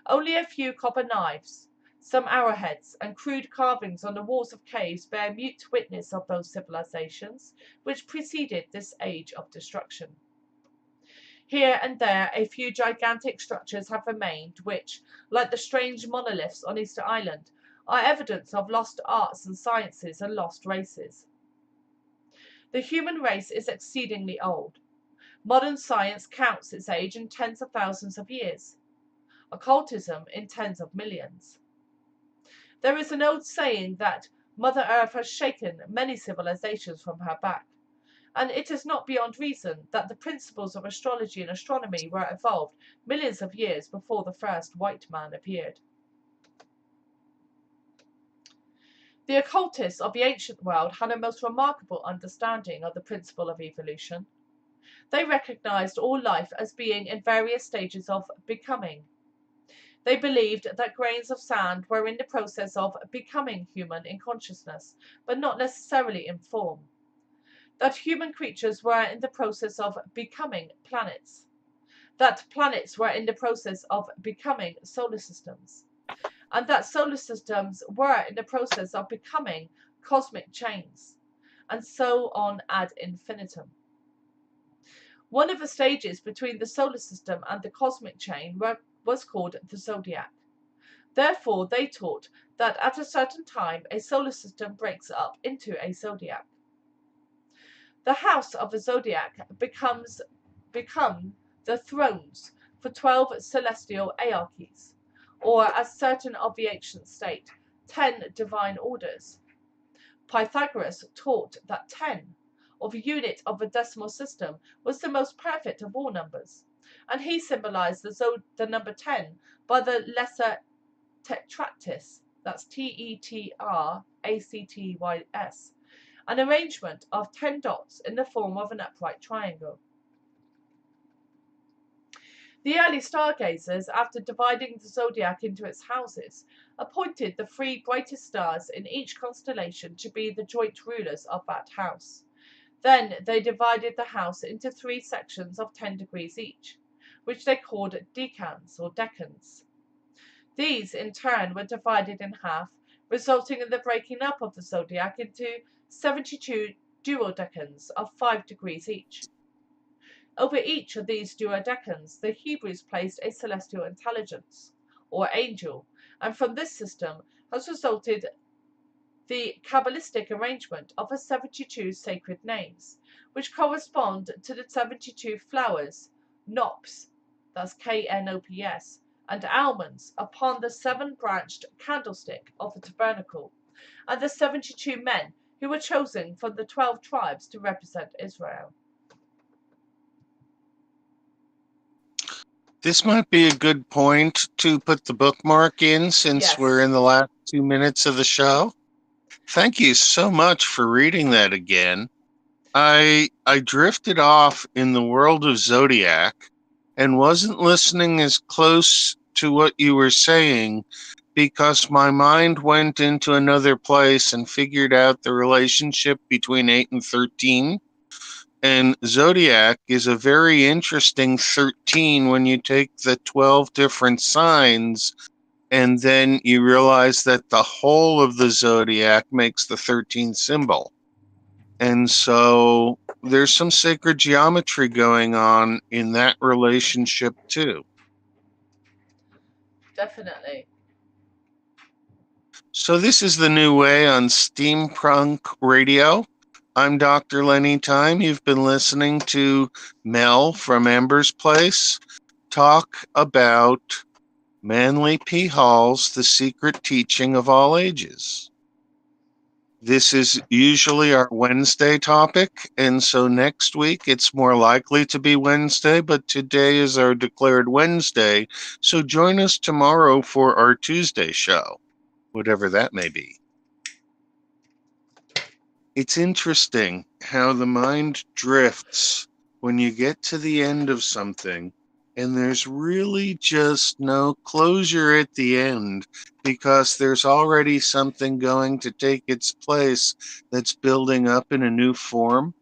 Only a few copper knives, some arrowheads, and crude carvings on the walls of caves bear mute witness of those civilizations which preceded this age of destruction. Here and there a few gigantic structures have remained which, like the strange monoliths on Easter Island, are evidence of lost arts and sciences and lost races. The human race is exceedingly old. Modern science counts its age in tens of thousands of years, occultism in tens of millions. There is an old saying that Mother Earth has shaken many civilizations from her back, and it is not beyond reason that the principles of astrology and astronomy were evolved millions of years before the first white man appeared. The occultists of the ancient world had a most remarkable understanding of the principle of evolution. They recognized all life as being in various stages of becoming. They believed that grains of sand were in the process of becoming human in consciousness, but not necessarily in form. That human creatures were in the process of becoming planets. That planets were in the process of becoming solar systems. And that solar systems were in the process of becoming cosmic chains, and so on ad infinitum. One of the stages between the solar system and the cosmic chain was called the zodiac. Therefore, they taught that at a certain time a solar system breaks up into a zodiac. The house of the zodiac become the thrones for 12 celestial hierarchies, or, as certain of the ancient state, 10 divine orders. Pythagoras taught that 10, or the unit of the decimal system, was the most perfect of all numbers, and he symbolized the number 10 by the lesser tetraktys, that's Tetractys, an arrangement of 10 dots in the form of an upright triangle. The early stargazers, after dividing the zodiac into its houses, appointed the 3 brightest stars in each constellation to be the joint rulers of that house. Then they divided the house into 3 sections of 10 degrees each, which they called decans or decans. These, in turn, were divided in half, resulting in the breaking up of the zodiac into 72 duodecans of 5 degrees each. Over each of these duodecans, the Hebrews placed a celestial intelligence, or angel, and from this system has resulted the Kabbalistic arrangement of the 72 sacred names, which correspond to the 72 flowers, knops, that's Knops, and almonds upon the 7-branched candlestick of the tabernacle, and the 72 men who were chosen from the 12 tribes to represent Israel. This might be a good point to put the bookmark in since Yes. we're in the last 2 minutes of the show. Thank you so much for reading that again. I drifted off in the world of Zodiac and wasn't listening as close to what you were saying because my mind went into another place and figured out the relationship between 8 and 13. And Zodiac is a very interesting 13 when you take the 12 different signs and then you realize that the whole of the Zodiac makes the 13th symbol. And so there's some sacred geometry going on in that relationship too. Definitely. So this is The New Way on Steempunk Radio. I'm Dr. Lenny Thyme. You've been listening to Mel from Amber's Place talk about Manley P. Hall's The Secret Teaching of All Ages. This is usually our Wednesday topic, and so next week it's more likely to be Wednesday, but today is our declared Wednesday, so join us tomorrow for our Tuesday show, whatever that may be. It's interesting how the mind drifts when you get to the end of something, and there's really just no closure at the end because there's already something going to take its place that's building up in a new form.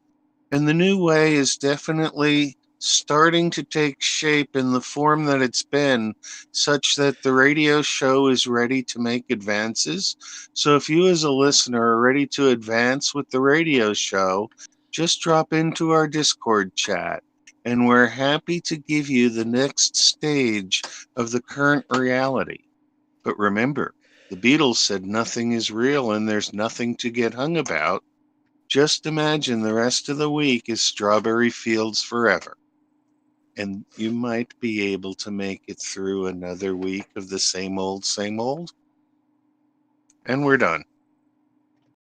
And the new way is definitely starting to take shape in the form that it's been, such that the radio show is ready to make advances. So if you as a listener are ready to advance with the radio show, just drop into our Discord chat, and we're happy to give you the next stage of the current reality. But remember, the Beatles said nothing is real and there's nothing to get hung about. Just imagine the rest of the week is strawberry fields forever. And you might be able to make it through another week of the same old, same old. And we're done.